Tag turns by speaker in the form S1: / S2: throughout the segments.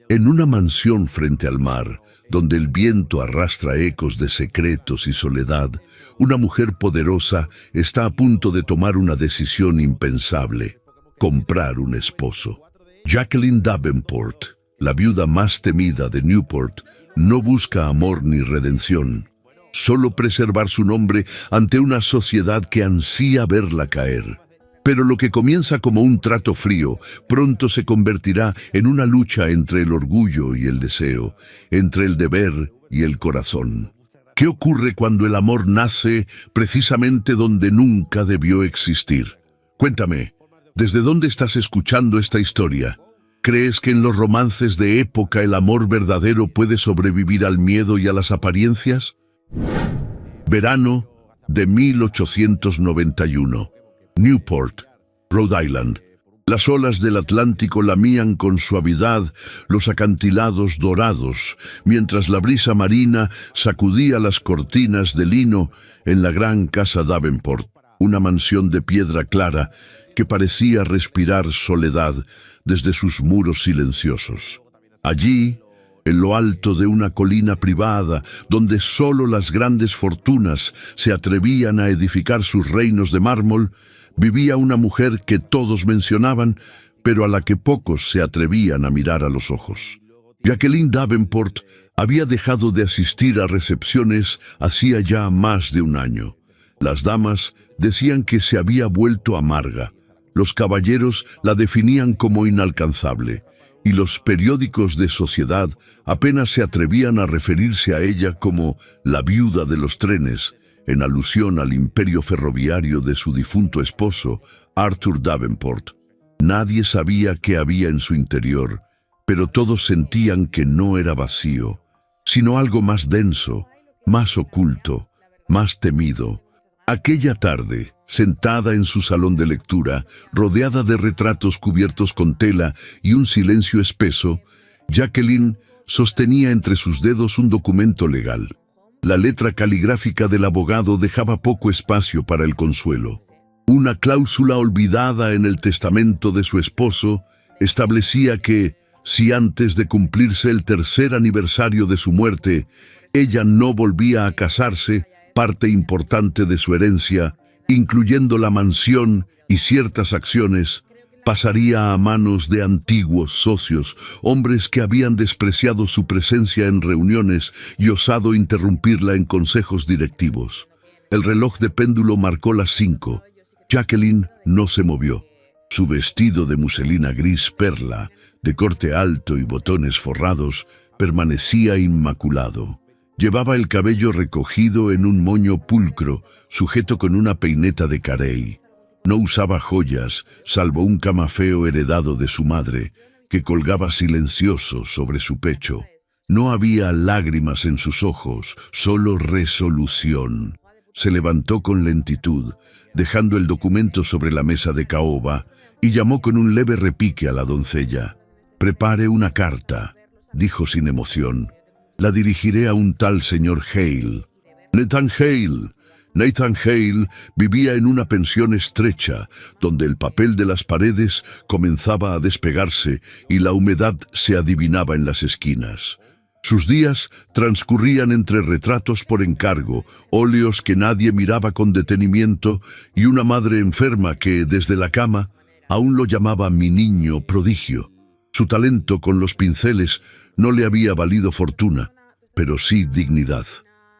S1: En una mansión frente al mar, donde el viento arrastra ecos de secretos y soledad, una mujer poderosa está a punto de tomar una decisión impensable: comprar un esposo. Jacqueline Davenport, la viuda más temida de Newport, no busca amor ni redención, solo preservar su nombre ante una sociedad que ansía verla caer. Pero lo que comienza como un trato frío, pronto se convertirá en una lucha entre el orgullo y el deseo, entre el deber y el corazón. ¿Qué ocurre cuando el amor nace precisamente donde nunca debió existir? Cuéntame, ¿desde dónde estás escuchando esta historia? ¿Crees que en los romances de época el amor verdadero puede sobrevivir al miedo y a las apariencias? Verano de 1891. Newport, Rhode Island. Las olas del Atlántico lamían con suavidad los acantilados dorados, mientras la brisa marina sacudía las cortinas de lino en la gran casa Davenport, una mansión de piedra clara que parecía respirar soledad desde sus muros silenciosos. Allí, en lo alto de una colina privada, donde solo las grandes fortunas se atrevían a edificar sus reinos de mármol, vivía una mujer que todos mencionaban, pero a la que pocos se atrevían a mirar a los ojos. Jacqueline Davenport había dejado de asistir a recepciones hacía ya más de un año. Las damas decían que se había vuelto amarga, los caballeros la definían como inalcanzable, y los periódicos de sociedad apenas se atrevían a referirse a ella como la viuda de los trenes, en alusión al imperio ferroviario de su difunto esposo, Arthur Davenport. Nadie sabía qué había en su interior, pero todos sentían que no era vacío, sino algo más denso, más oculto, más temido. Aquella tarde, sentada en su salón de lectura, rodeada de retratos cubiertos con tela y un silencio espeso, Jacqueline sostenía entre sus dedos un documento legal. La letra caligráfica del abogado dejaba poco espacio para el consuelo. Una cláusula olvidada en el testamento de su esposo establecía que, si antes de cumplirse el tercer aniversario de su muerte, ella no volvía a casarse, parte importante de su herencia, incluyendo la mansión y ciertas acciones, pasaría a manos de antiguos socios, hombres que habían despreciado su presencia en reuniones y osado interrumpirla en consejos directivos. El reloj de péndulo marcó las 5. Jacqueline no se movió. Su vestido de muselina gris perla, de corte alto y botones forrados, permanecía inmaculado. Llevaba el cabello recogido en un moño pulcro, sujeto con una peineta de carey. No usaba joyas, salvo un camafeo heredado de su madre, que colgaba silencioso sobre su pecho. No había lágrimas en sus ojos, solo resolución. Se levantó con lentitud, dejando el documento sobre la mesa de caoba, y llamó con un leve repique a la doncella. «Prepare una carta», dijo sin emoción. «La dirigiré a un tal señor Hale». «Nathan Hale». Nathan Hale vivía en una pensión estrecha, donde el papel de las paredes comenzaba a despegarse y la humedad se adivinaba en las esquinas. Sus días transcurrían entre retratos por encargo, óleos que nadie miraba con detenimiento y una madre enferma que, desde la cama, aún lo llamaba mi niño prodigio. Su talento con los pinceles no le había valido fortuna, pero sí dignidad.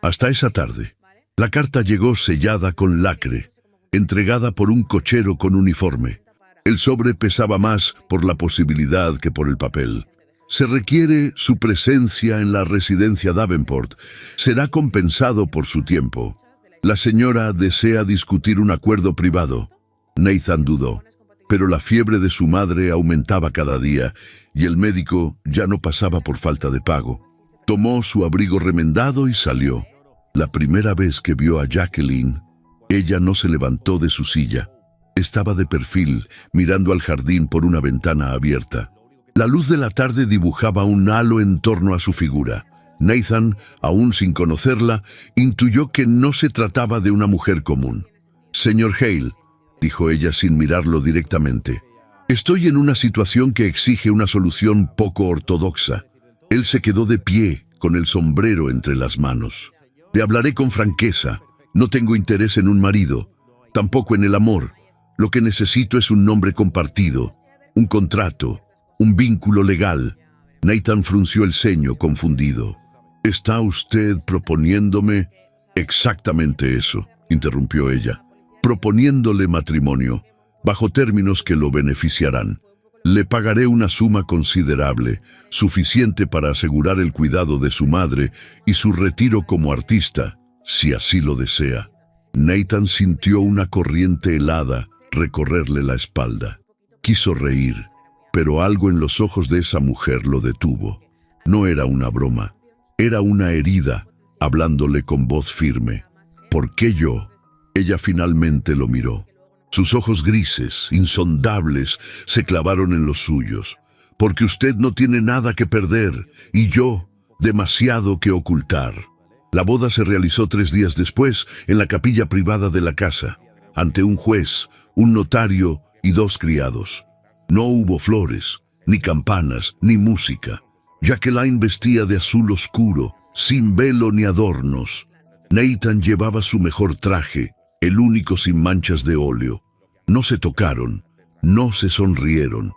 S1: Hasta esa tarde. La carta llegó sellada con lacre, entregada por un cochero con uniforme. El sobre pesaba más por la posibilidad que por el papel. Se requiere su presencia en la residencia Davenport. Será compensado por su tiempo. La señora desea discutir un acuerdo privado. Nathan dudó, pero la fiebre de su madre aumentaba cada día y el médico ya no pasaba por falta de pago. Tomó su abrigo remendado y salió. La primera vez que vio a Jacqueline, ella no se levantó de su silla. Estaba de perfil, mirando al jardín por una ventana abierta. La luz de la tarde dibujaba un halo en torno a su figura. Nathan, aún sin conocerla, intuyó que no se trataba de una mujer común. «Señor Hale», dijo ella sin mirarlo directamente, Estoy en una situación que exige una solución poco ortodoxa. Él se quedó de pie, con el sombrero entre las manos. Le hablaré con franqueza. No tengo interés en un marido, tampoco en el amor. Lo que necesito es un nombre compartido, un contrato, un vínculo legal. Nathan frunció el ceño, confundido. ¿Está usted proponiéndome? Exactamente eso, interrumpió ella. Proponiéndole matrimonio, bajo términos que lo beneficiarán. Le pagaré una suma considerable, suficiente para asegurar el cuidado de su madre y su retiro como artista, si así lo desea. Nathan sintió una corriente helada recorrerle la espalda. Quiso reír, pero algo en los ojos de esa mujer lo detuvo. No era una broma, era una herida, hablándole con voz firme. ¿Por qué yo? Ella finalmente lo miró. Sus ojos grises, insondables, se clavaron en los suyos. Porque usted no tiene nada que perder, y yo, demasiado que ocultar. La boda se realizó 3 días después, en la capilla privada de la casa, ante un juez, un notario y 2 criados. No hubo flores, ni campanas, ni música. Jacqueline vestía de azul oscuro, sin velo ni adornos. Nathan llevaba su mejor traje, el único sin manchas de óleo. No se tocaron, no se sonrieron.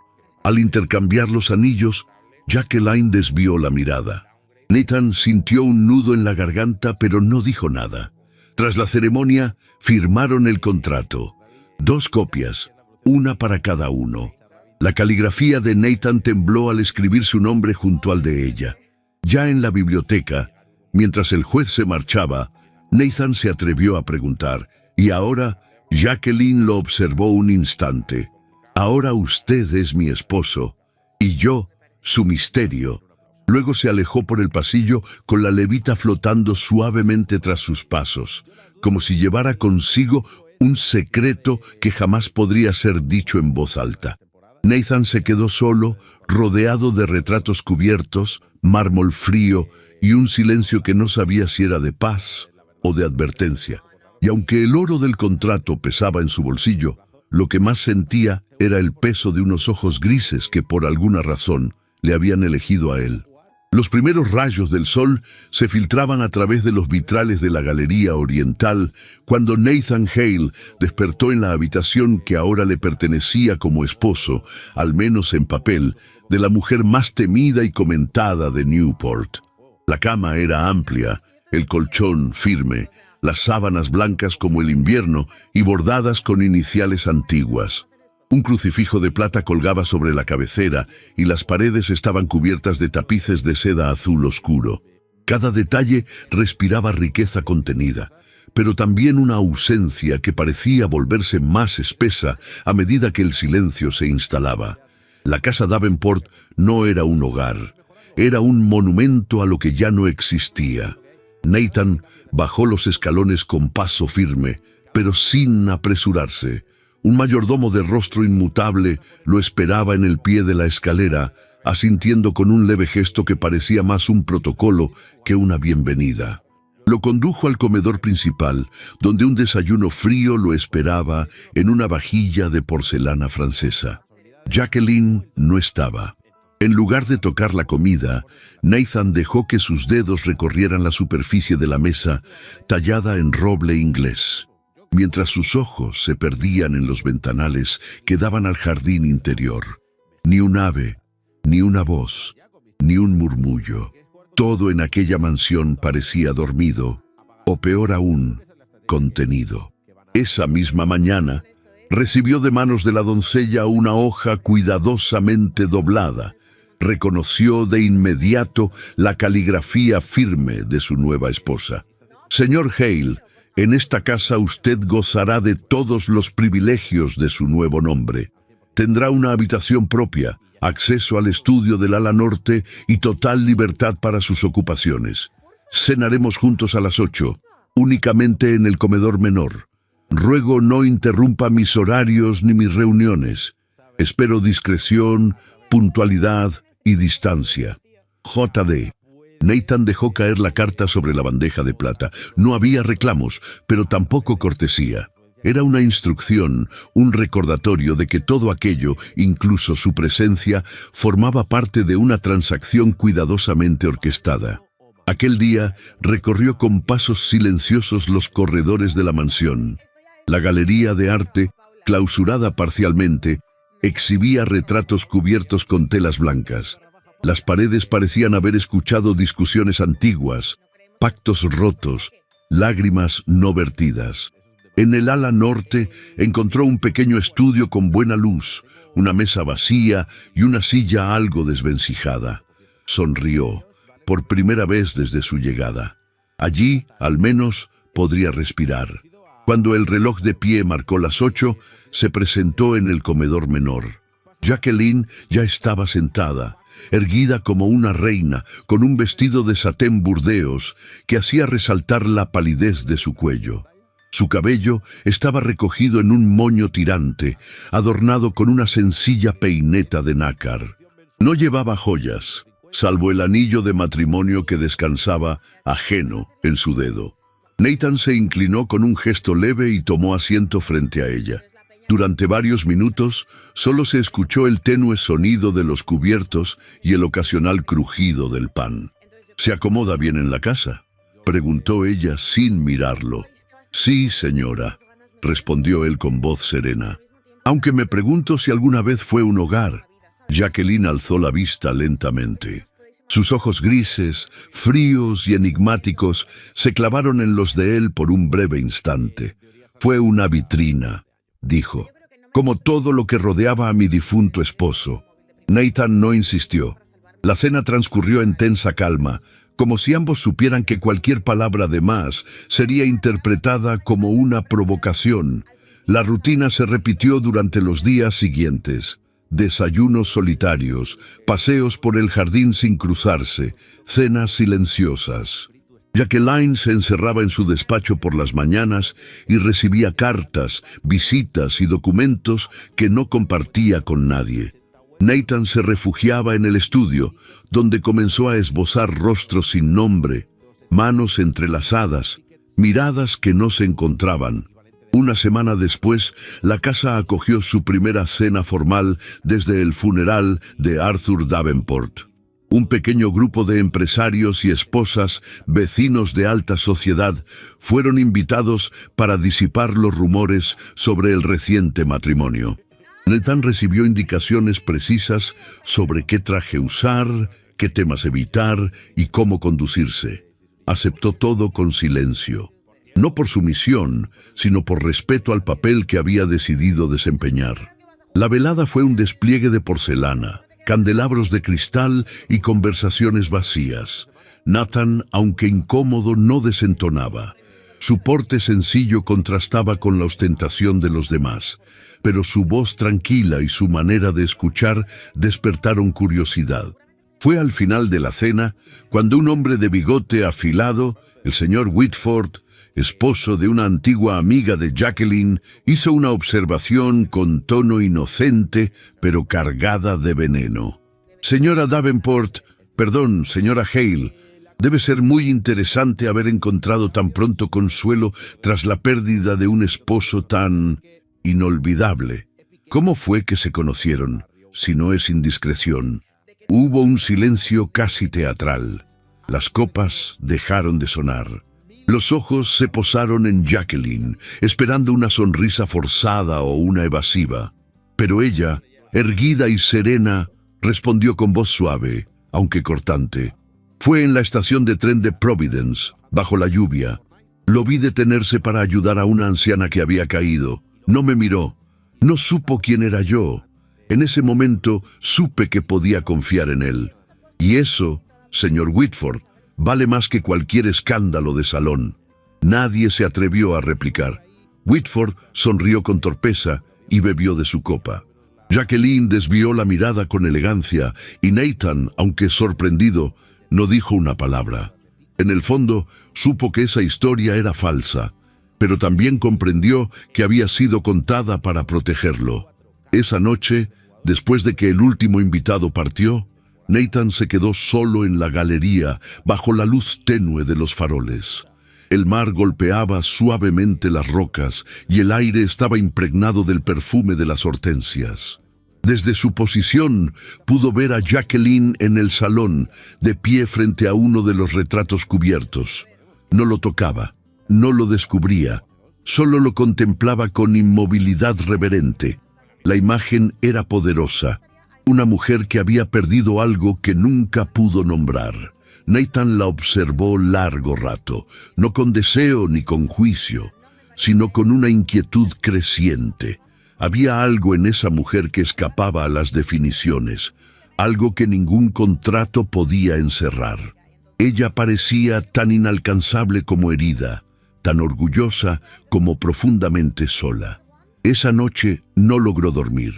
S1: Al intercambiar los anillos, Jacqueline desvió la mirada. Nathan sintió un nudo en la garganta, pero no dijo nada. Tras la ceremonia, firmaron el contrato. 2 copias, una para cada uno. La caligrafía de Nathan tembló al escribir su nombre junto al de ella. Ya en la biblioteca, mientras el juez se marchaba, Nathan se atrevió a preguntar, ¿y ahora? Jacqueline lo observó un instante. Ahora usted es mi esposo, y yo, su misterio. Luego se alejó por el pasillo con la levita flotando suavemente tras sus pasos, como si llevara consigo un secreto que jamás podría ser dicho en voz alta. Nathan se quedó solo, rodeado de retratos cubiertos, mármol frío y un silencio que no sabía si era de paz o de advertencia. Y aunque el oro del contrato pesaba en su bolsillo, lo que más sentía era el peso de unos ojos grises que por alguna razón le habían elegido a él. Los primeros rayos del sol se filtraban a través de los vitrales de la galería oriental cuando Nathan Hale despertó en la habitación que ahora le pertenecía como esposo, al menos en papel, de la mujer más temida y comentada de Newport. La cama era amplia, el colchón firme, las sábanas blancas como el invierno y bordadas con iniciales antiguas. Un crucifijo de plata colgaba sobre la cabecera y las paredes estaban cubiertas de tapices de seda azul oscuro. Cada detalle respiraba riqueza contenida, pero también una ausencia que parecía volverse más espesa a medida que el silencio se instalaba. La casa Davenport no era un hogar, era un monumento a lo que ya no existía. Nathan bajó los escalones con paso firme, pero sin apresurarse. Un mayordomo de rostro inmutable lo esperaba en el pie de la escalera, asintiendo con un leve gesto que parecía más un protocolo que una bienvenida. Lo condujo al comedor principal, donde un desayuno frío lo esperaba en una vajilla de porcelana francesa. Jacqueline no estaba. En lugar de tocar la comida, Nathan dejó que sus dedos recorrieran la superficie de la mesa, tallada en roble inglés, mientras sus ojos se perdían en los ventanales que daban al jardín interior. Ni un ave, ni una voz, ni un murmullo. Todo en aquella mansión parecía dormido, o peor aún, contenido. Esa misma mañana, recibió de manos de la doncella una hoja cuidadosamente doblada. Reconoció de inmediato la caligrafía firme de su nueva esposa. Señor Hale, en esta casa usted gozará de todos los privilegios de su nuevo nombre. Tendrá una habitación propia, acceso al estudio del ala norte y total libertad para sus ocupaciones. Cenaremos juntos a las 8, únicamente en el comedor menor. Ruego no interrumpa mis horarios ni mis reuniones. Espero discreción, puntualidad y distancia. J.D. Nathan dejó caer la carta sobre la bandeja de plata. No había reclamos, pero tampoco cortesía. Era una instrucción, un recordatorio de que todo aquello, incluso su presencia, formaba parte de una transacción cuidadosamente orquestada. Aquel día recorrió con pasos silenciosos los corredores de la mansión. La galería de arte, clausurada parcialmente, exhibía retratos cubiertos con telas blancas. Las paredes parecían haber escuchado discusiones antiguas, pactos rotos, lágrimas no vertidas. En el ala norte encontró un pequeño estudio con buena luz, una mesa vacía y una silla algo desvencijada. Sonrió, por primera vez desde su llegada. Allí, al menos, podría respirar. Cuando el reloj de pie marcó las 8, se presentó en el comedor menor. Jacqueline ya estaba sentada, erguida como una reina, con un vestido de satén burdeos que hacía resaltar la palidez de su cuello. Su cabello estaba recogido en un moño tirante, adornado con una sencilla peineta de nácar. No llevaba joyas, salvo el anillo de matrimonio que descansaba ajeno en su dedo. Nathan se inclinó con un gesto leve y tomó asiento frente a ella. Durante varios minutos, solo se escuchó el tenue sonido de los cubiertos y el ocasional crujido del pan. ¿Se acomoda bien en la casa?, preguntó ella sin mirarlo. Sí, señora, respondió él con voz serena. Aunque me pregunto si alguna vez fue un hogar. Jacqueline alzó la vista lentamente. Sus ojos grises, fríos y enigmáticos se clavaron en los de él por un breve instante. Fue una vitrina, dijo, como todo lo que rodeaba a mi difunto esposo. Nathan no insistió. La cena transcurrió en tensa calma, como si ambos supieran que cualquier palabra de más sería interpretada como una provocación. La rutina se repitió durante los días siguientes. Desayunos solitarios, paseos por el jardín sin cruzarse, cenas silenciosas. Jacqueline se encerraba en su despacho por las mañanas y recibía cartas, visitas y documentos que no compartía con nadie. Nathan se refugiaba en el estudio, donde comenzó a esbozar rostros sin nombre, manos entrelazadas, miradas que no se encontraban. Una semana después, la casa acogió su primera cena formal desde el funeral de Arthur Davenport. Un pequeño grupo de empresarios y esposas, vecinos de alta sociedad, fueron invitados para disipar los rumores sobre el reciente matrimonio. Nathan recibió indicaciones precisas sobre qué traje usar, qué temas evitar y cómo conducirse. Aceptó todo con silencio, no por sumisión, sino por respeto al papel que había decidido desempeñar. La velada fue un despliegue de porcelana, candelabros de cristal y conversaciones vacías. Nathan, aunque incómodo, no desentonaba. Su porte sencillo contrastaba con la ostentación de los demás, pero su voz tranquila y su manera de escuchar despertaron curiosidad. Fue al final de la cena, cuando un hombre de bigote afilado, el señor Whitford, esposo de una antigua amiga de Jacqueline, hizo una observación con tono inocente, pero cargada de veneno. Señora Davenport, perdón, señora Hale, debe ser muy interesante haber encontrado tan pronto consuelo tras la pérdida de un esposo tan inolvidable. ¿Cómo fue que se conocieron, si no es indiscreción? Hubo un silencio casi teatral. Las copas dejaron de sonar. Los ojos se posaron en Jacqueline, esperando una sonrisa forzada o una evasiva. Pero ella, erguida y serena, respondió con voz suave, aunque cortante. Fue en la estación de tren de Providence, bajo la lluvia. Lo vi detenerse para ayudar a una anciana que había caído. No me miró. No supo quién era yo. En ese momento supe que podía confiar en él. Y eso, señor Whitford, vale más que cualquier escándalo de salón. Nadie se atrevió a replicar. Whitford sonrió con torpeza y bebió de su copa. Jacqueline desvió la mirada con elegancia y Nathan, aunque sorprendido, no dijo una palabra. En el fondo, supo que esa historia era falsa, pero también comprendió que había sido contada para protegerlo. Esa noche, después de que el último invitado partió, Nathan se quedó solo en la galería, bajo la luz tenue de los faroles. El mar golpeaba suavemente las rocas y el aire estaba impregnado del perfume de las hortensias. Desde su posición pudo ver a Jacqueline en el salón, de pie frente a uno de los retratos cubiertos. No lo tocaba, no lo descubría, solo lo contemplaba con inmovilidad reverente. La imagen era poderosa, una mujer que había perdido algo que nunca pudo nombrar. Nathan la observó largo rato, no con deseo ni con juicio, sino con una inquietud creciente. Había algo en esa mujer que escapaba a las definiciones, algo que ningún contrato podía encerrar. Ella parecía tan inalcanzable como herida, tan orgullosa como profundamente sola. Esa noche no logró dormir.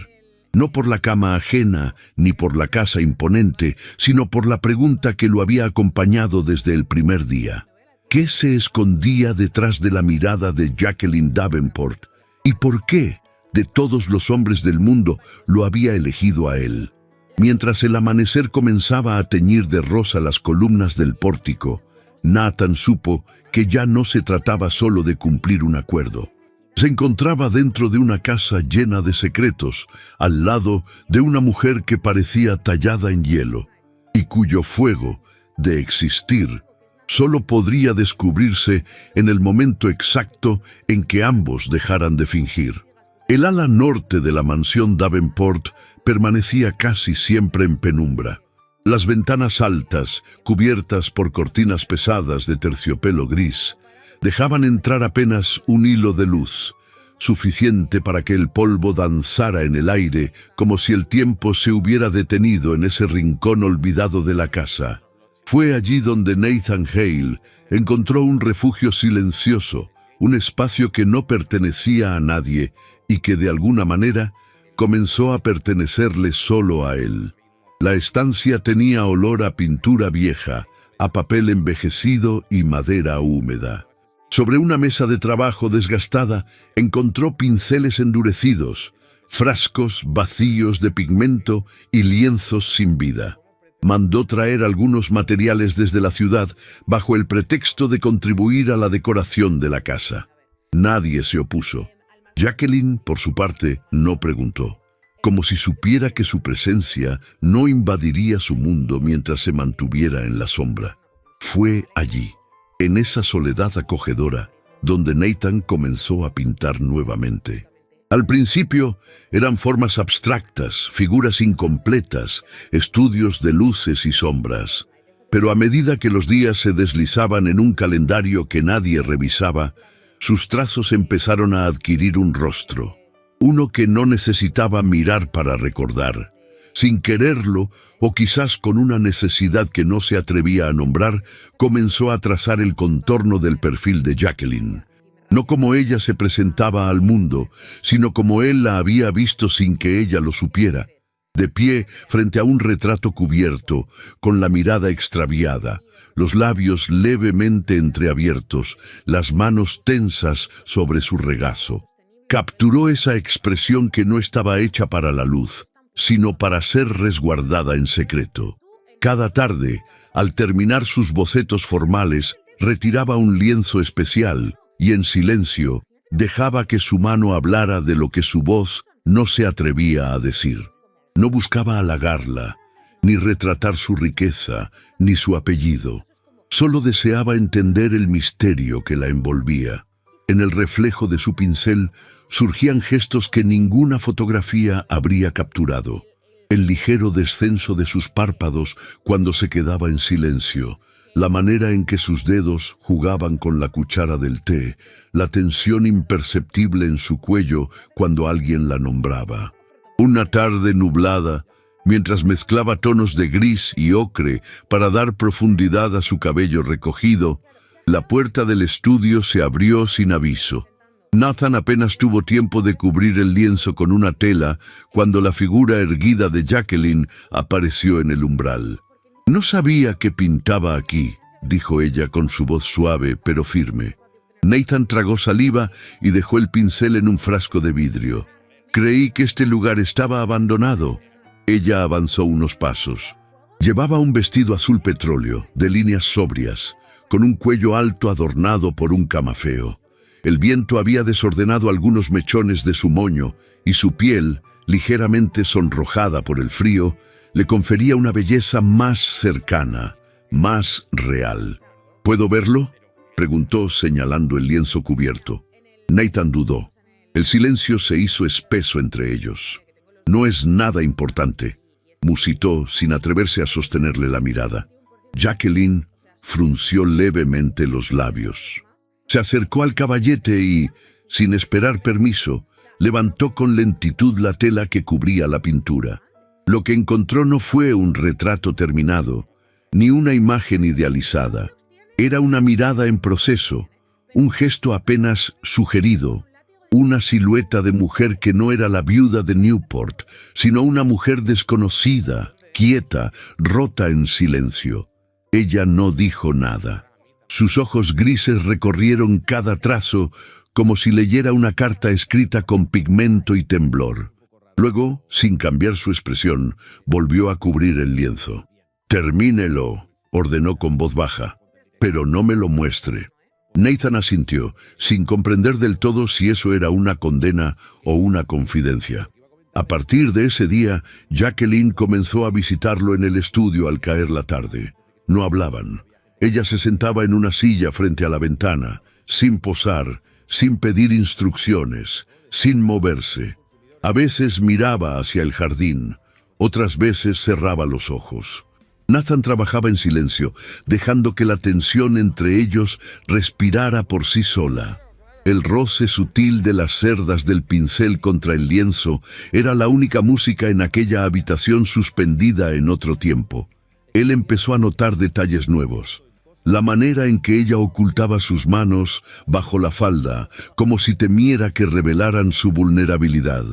S1: No por la cama ajena ni por la casa imponente, sino por la pregunta que lo había acompañado desde el primer día. ¿Qué se escondía detrás de la mirada de Jacqueline Davenport? ¿Y por qué, de todos los hombres del mundo, lo había elegido a él? Mientras el amanecer comenzaba a teñir de rosa las columnas del pórtico, Nathan supo que ya no se trataba solo de cumplir un acuerdo. Se encontraba dentro de una casa llena de secretos, al lado de una mujer que parecía tallada en hielo, y cuyo fuego, de existir, solo podría descubrirse en el momento exacto en que ambos dejaran de fingir. El ala norte de la mansión Davenport permanecía casi siempre en penumbra. Las ventanas altas, cubiertas por cortinas pesadas de terciopelo gris, dejaban entrar apenas un hilo de luz, suficiente para que el polvo danzara en el aire como si el tiempo se hubiera detenido en ese rincón olvidado de la casa. Fue allí donde Nathan Hale encontró un refugio silencioso, un espacio que no pertenecía a nadie y que de alguna manera comenzó a pertenecerle solo a él. La estancia tenía olor a pintura vieja, a papel envejecido y madera húmeda. Sobre una mesa de trabajo desgastada encontró pinceles endurecidos, frascos vacíos de pigmento y lienzos sin vida. Mandó traer algunos materiales desde la ciudad bajo el pretexto de contribuir a la decoración de la casa. Nadie se opuso. Jacqueline, por su parte, no preguntó, como si supiera que su presencia no invadiría su mundo mientras se mantuviera en la sombra. Fue allí, en esa soledad acogedora, donde Nathan comenzó a pintar nuevamente. Al principio eran formas abstractas, figuras incompletas, estudios de luces y sombras. Pero a medida que los días se deslizaban en un calendario que nadie revisaba, sus trazos empezaron a adquirir un rostro, uno que no necesitaba mirar para recordar. Sin quererlo, o quizás con una necesidad que no se atrevía a nombrar, comenzó a trazar el contorno del perfil de Jacqueline. No como ella se presentaba al mundo, sino como él la había visto sin que ella lo supiera, de pie frente a un retrato cubierto, con la mirada extraviada, los labios levemente entreabiertos, las manos tensas sobre su regazo. Capturó esa expresión que no estaba hecha para la luz, sino para ser resguardada en secreto. Cada tarde, al terminar sus bocetos formales, retiraba un lienzo especial y en silencio dejaba que su mano hablara de lo que su voz no se atrevía a decir. No buscaba halagarla, ni retratar su riqueza, ni su apellido. Solo deseaba entender el misterio que la envolvía. En el reflejo de su pincel surgían gestos que ninguna fotografía habría capturado. El ligero descenso de sus párpados cuando se quedaba en silencio, la manera en que sus dedos jugaban con la cuchara del té, la tensión imperceptible en su cuello cuando alguien la nombraba. Una tarde nublada, mientras mezclaba tonos de gris y ocre para dar profundidad a su cabello recogido, la puerta del estudio se abrió sin aviso. Nathan apenas tuvo tiempo de cubrir el lienzo con una tela cuando la figura erguida de Jacqueline apareció en el umbral. «No sabía que pintaba aquí», dijo ella con su voz suave pero firme. Nathan tragó saliva y dejó el pincel en un frasco de vidrio. «Creí que este lugar estaba abandonado». Ella avanzó unos pasos. Llevaba un vestido azul petróleo, de líneas sobrias, con un cuello alto adornado por un camafeo. El viento había desordenado algunos mechones de su moño y su piel, ligeramente sonrojada por el frío, le confería una belleza más cercana, más real. ¿Puedo verlo?, preguntó señalando el lienzo cubierto. Nathan dudó. El silencio se hizo espeso entre ellos. «No es nada importante», musitó sin atreverse a sostenerle la mirada. Jacqueline frunció levemente los labios. Se acercó al caballete y, sin esperar permiso, levantó con lentitud la tela que cubría la pintura. Lo que encontró no fue un retrato terminado, ni una imagen idealizada. Era una mirada en proceso, un gesto apenas sugerido, una silueta de mujer que no era la viuda de Newport, sino una mujer desconocida, quieta, rota en silencio. Ella no dijo nada. Sus ojos grises recorrieron cada trazo como si leyera una carta escrita con pigmento y temblor. Luego, sin cambiar su expresión, volvió a cubrir el lienzo. «Termínelo», ordenó con voz baja, «pero no me lo muestre». Nathan asintió, sin comprender del todo si eso era una condena o una confidencia. A partir de ese día, Jacqueline comenzó a visitarlo en el estudio al caer la tarde. No hablaban. Ella se sentaba en una silla frente a la ventana, sin posar, sin pedir instrucciones, sin moverse. A veces miraba hacia el jardín, otras veces cerraba los ojos. Nathan trabajaba en silencio, dejando que la tensión entre ellos respirara por sí sola. El roce sutil de las cerdas del pincel contra el lienzo era la única música en aquella habitación suspendida en otro tiempo. Él empezó a notar detalles nuevos. La manera en que ella ocultaba sus manos bajo la falda, como si temiera que revelaran su vulnerabilidad.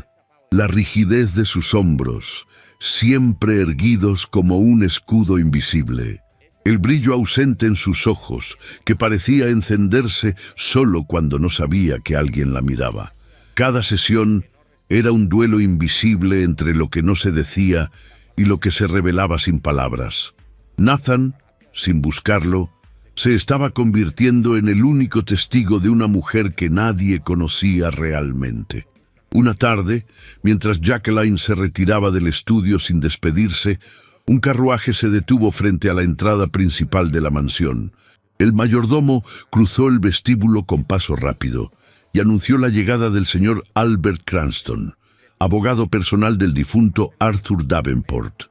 S1: La rigidez de sus hombros, siempre erguidos como un escudo invisible. El brillo ausente en sus ojos, que parecía encenderse solo cuando no sabía que alguien la miraba. Cada sesión era un duelo invisible entre lo que no se decía y lo que se revelaba sin palabras. Nathan, sin buscarlo, se estaba convirtiendo en el único testigo de una mujer que nadie conocía realmente. Una tarde, mientras Jacqueline se retiraba del estudio sin despedirse, un carruaje se detuvo frente a la entrada principal de la mansión. El mayordomo cruzó el vestíbulo con paso rápido y anunció la llegada del señor Albert Cranston, abogado personal del difunto Arthur Davenport.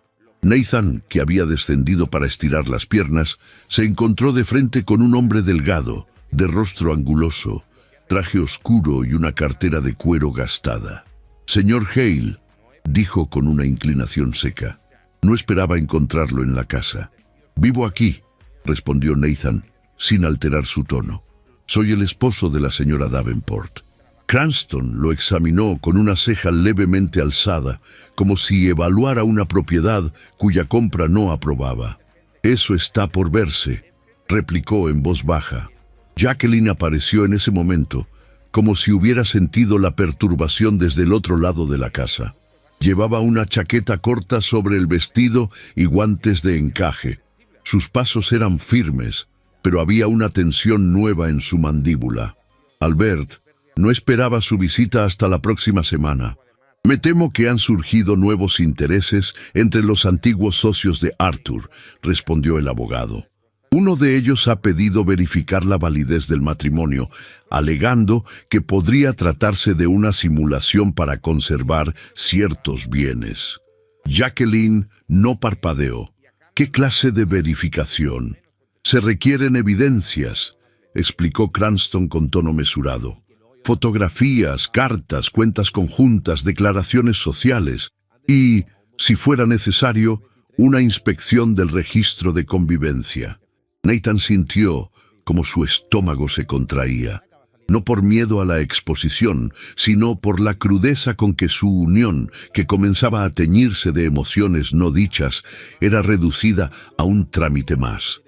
S1: Nathan, que había descendido para estirar las piernas, se encontró de frente con un hombre delgado, de rostro anguloso, traje oscuro y una cartera de cuero gastada. «Señor Hale», dijo con una inclinación seca. No esperaba encontrarlo en la casa. «Vivo aquí», respondió Nathan, sin alterar su tono. «Soy el esposo de la señora Davenport». Cranston lo examinó con una ceja levemente alzada, como si evaluara una propiedad cuya compra no aprobaba. «Eso está por verse», replicó en voz baja. Jacqueline apareció en ese momento, como si hubiera sentido la perturbación desde el otro lado de la casa. Llevaba una chaqueta corta sobre el vestido y guantes de encaje. Sus pasos eran firmes, pero había una tensión nueva en su mandíbula. Albert no esperaba su visita hasta la próxima semana. «Me temo que han surgido nuevos intereses entre los antiguos socios de Arthur», respondió el abogado. Uno de ellos ha pedido verificar la validez del matrimonio, alegando que podría tratarse de una simulación para conservar ciertos bienes. Jacqueline no parpadeó. «¿Qué clase de verificación?» «Se requieren evidencias», explicó Cranston con tono mesurado. «Fotografías, cartas, cuentas conjuntas, declaraciones sociales y, si fuera necesario, una inspección del registro de convivencia». Nathan sintió como su estómago se contraía, no por miedo a la exposición, sino por la crudeza con que su unión, que comenzaba a teñirse de emociones no dichas, era reducida a un trámite más.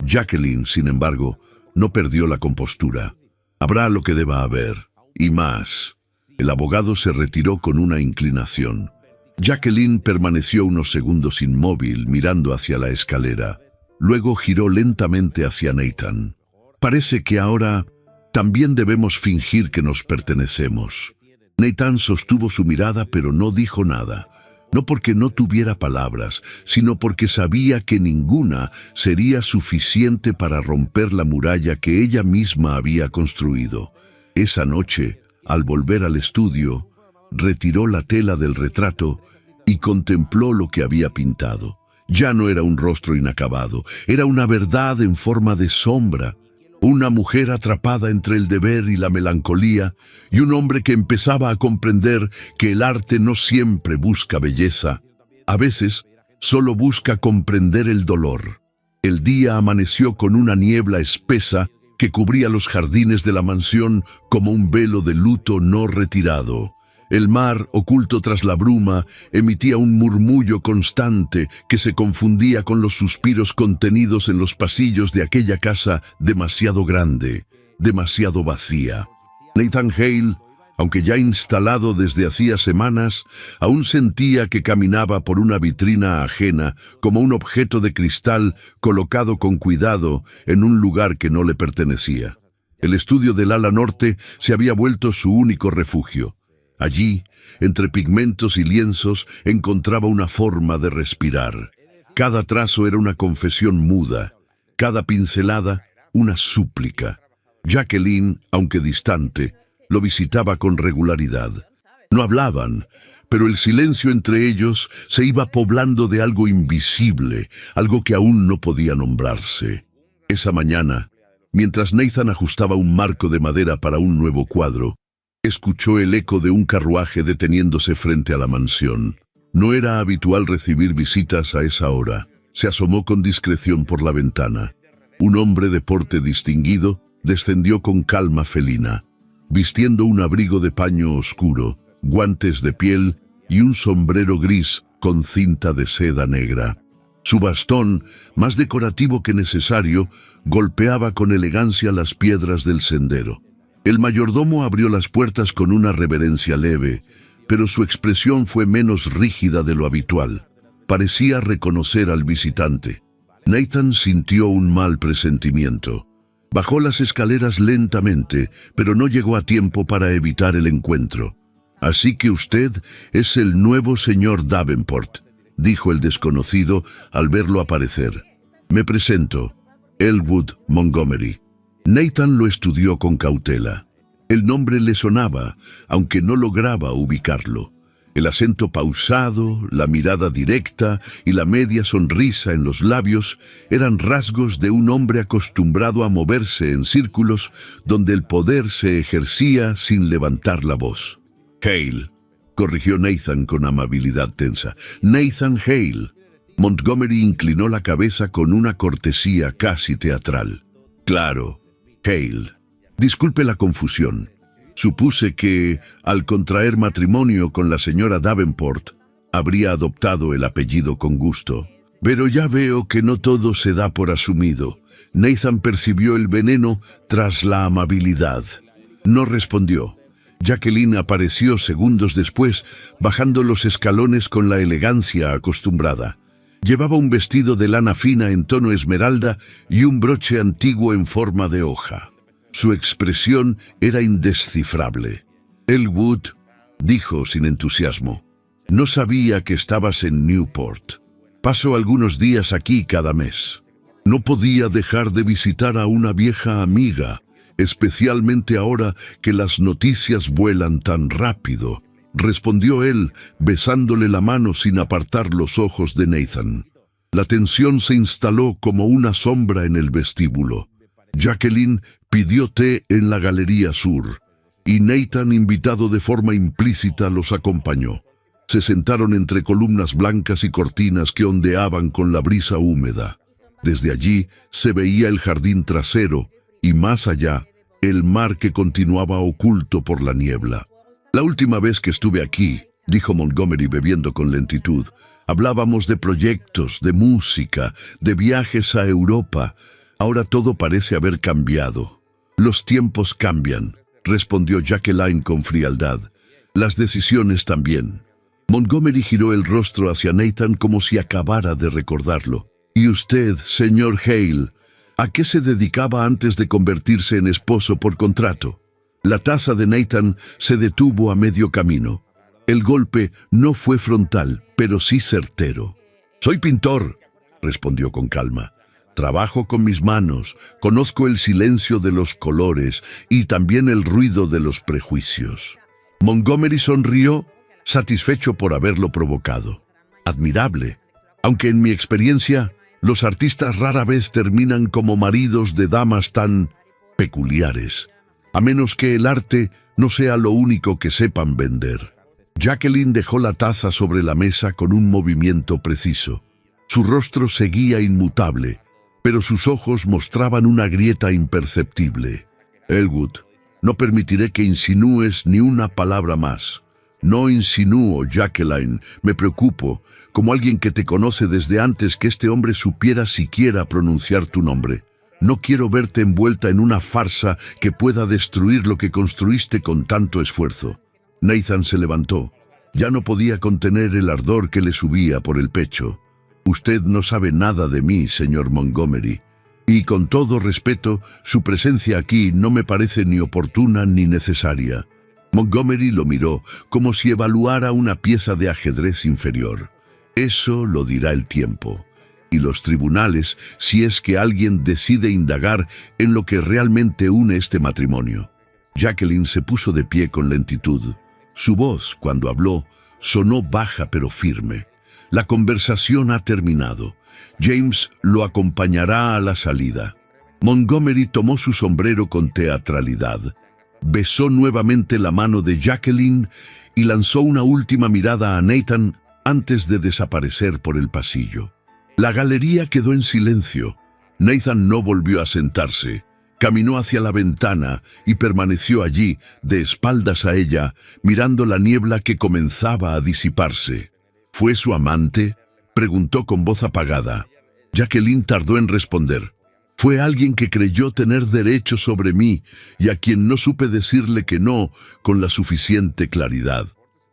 S1: Jacqueline, sin embargo, no perdió la compostura. «Habrá lo que deba haber, y más». El abogado se retiró con una inclinación. Jacqueline permaneció unos segundos inmóvil, mirando hacia la escalera. Luego giró lentamente hacia Nathan. Parece que ahora también debemos fingir que nos pertenecemos. Nathan sostuvo su mirada pero no dijo nada. No porque no tuviera palabras, sino porque sabía que ninguna sería suficiente para romper la muralla que ella misma había construido. Esa noche, al volver al estudio, retiró la tela del retrato y contempló lo que había pintado. Ya no era un rostro inacabado, era una verdad en forma de sombra. Una mujer atrapada entre el deber y la melancolía, y un hombre que empezaba a comprender que el arte no siempre busca belleza. A veces, solo busca comprender el dolor. El día amaneció con una niebla espesa que cubría los jardines de la mansión como un velo de luto no retirado. El mar, oculto tras la bruma, emitía un murmullo constante que se confundía con los suspiros contenidos en los pasillos de aquella casa demasiado grande, demasiado vacía. Nathan Hale, aunque ya instalado desde hacía semanas, aún sentía que caminaba por una vitrina ajena, como un objeto de cristal colocado con cuidado en un lugar que no le pertenecía. El estudio del ala norte se había vuelto su único refugio. Allí, entre pigmentos y lienzos, encontraba una forma de respirar. Cada trazo era una confesión muda, cada pincelada una súplica. Jacqueline, aunque distante, lo visitaba con regularidad. No hablaban, pero el silencio entre ellos se iba poblando de algo invisible, algo que aún no podía nombrarse. Esa mañana, mientras Nathan ajustaba un marco de madera para un nuevo cuadro, escuchó el eco de un carruaje deteniéndose frente a la mansión. No era habitual recibir visitas a esa hora. Se asomó con discreción por la ventana. Un hombre de porte distinguido descendió con calma felina, vistiendo un abrigo de paño oscuro, guantes de piel y un sombrero gris con cinta de seda negra. Su bastón, más decorativo que necesario, golpeaba con elegancia las piedras del sendero. El mayordomo abrió las puertas con una reverencia leve, pero su expresión fue menos rígida de lo habitual. Parecía reconocer al visitante. Nathan sintió un mal presentimiento. Bajó las escaleras lentamente, pero no llegó a tiempo para evitar el encuentro. «Así que usted es el nuevo señor Davenport», dijo el desconocido al verlo aparecer. «Me presento, Elwood Montgomery». Nathan lo estudió con cautela. El nombre le sonaba, aunque no lograba ubicarlo. El acento pausado, la mirada directa y la media sonrisa en los labios eran rasgos de un hombre acostumbrado a moverse en círculos donde el poder se ejercía sin levantar la voz. «Hale», corrigió Nathan con amabilidad tensa. «Nathan Hale». Montgomery inclinó la cabeza con una cortesía casi teatral. «Claro, Hale. Disculpe la confusión. Supuse que, al contraer matrimonio con la señora Davenport, habría adoptado el apellido con gusto. Pero ya veo que no todo se da por asumido». Nathan percibió el veneno tras la amabilidad. No respondió. Jacqueline apareció segundos después, bajando los escalones con la elegancia acostumbrada. Llevaba un vestido de lana fina en tono esmeralda y un broche antiguo en forma de hoja. Su expresión era indescifrable. «Elwood», dijo sin entusiasmo, «no sabía que estabas en Newport. Paso algunos días aquí cada mes. No podía dejar de visitar a una vieja amiga, especialmente ahora que las noticias vuelan tan rápido», respondió él, besándole la mano sin apartar los ojos de Nathan. La tensión se instaló como una sombra en el vestíbulo. Jacqueline pidió té en la galería sur, y Nathan, invitado de forma implícita, los acompañó. Se sentaron entre columnas blancas y cortinas que ondeaban con la brisa húmeda. Desde allí se veía el jardín trasero, y más allá, el mar que continuaba oculto por la niebla. «La última vez que estuve aquí», dijo Montgomery bebiendo con lentitud, «hablábamos de proyectos, de música, de viajes a Europa. Ahora todo parece haber cambiado». «Los tiempos cambian», respondió Jacqueline con frialdad. «Las decisiones también». Montgomery giró el rostro hacia Nathan como si acabara de recordarlo. ¿Y usted, señor Hale, a qué se dedicaba antes de convertirse en esposo por contrato? La taza de Nathan se detuvo a medio camino. El golpe no fue frontal, pero sí certero. «Soy pintor», respondió con calma. «Trabajo con mis manos, conozco el silencio de los colores y también el ruido de los prejuicios». Montgomery sonrió, satisfecho por haberlo provocado. «Admirable, aunque en mi experiencia, los artistas rara vez terminan como maridos de damas tan peculiares, a menos que el arte no sea lo único que sepan vender». Jacqueline dejó la taza sobre la mesa con un movimiento preciso. Su rostro seguía inmutable, pero sus ojos mostraban una grieta imperceptible. «Elwood, no permitiré que insinúes ni una palabra más». «No insinúo, Jacqueline, me preocupo, como alguien que te conoce desde antes que este hombre supiera siquiera pronunciar tu nombre. No quiero verte envuelta en una farsa que pueda destruir lo que construiste con tanto esfuerzo». Nathan se levantó. Ya no podía contener el ardor que le subía por el pecho. «Usted no sabe nada de mí, señor Montgomery. Y con todo respeto, su presencia aquí no me parece ni oportuna ni necesaria». Montgomery lo miró como si evaluara una pieza de ajedrez inferior. «Eso lo dirá el tiempo. Y los tribunales, si es que alguien decide indagar en lo que realmente une este matrimonio». Jacqueline se puso de pie con lentitud. Su voz, cuando habló, sonó baja pero firme. «La conversación ha terminado. James lo acompañará a la salida». Montgomery tomó su sombrero con teatralidad. Besó nuevamente la mano de Jacqueline y lanzó una última mirada a Nathan antes de desaparecer por el pasillo. La galería quedó en silencio. Nathan no volvió a sentarse. Caminó hacia la ventana y permaneció allí, de espaldas a ella, mirando la niebla que comenzaba a disiparse. «¿Fue su amante?», preguntó con voz apagada. Jacqueline tardó en responder. «Fue alguien que creyó tener derecho sobre mí y a quien no supe decirle que no con la suficiente claridad».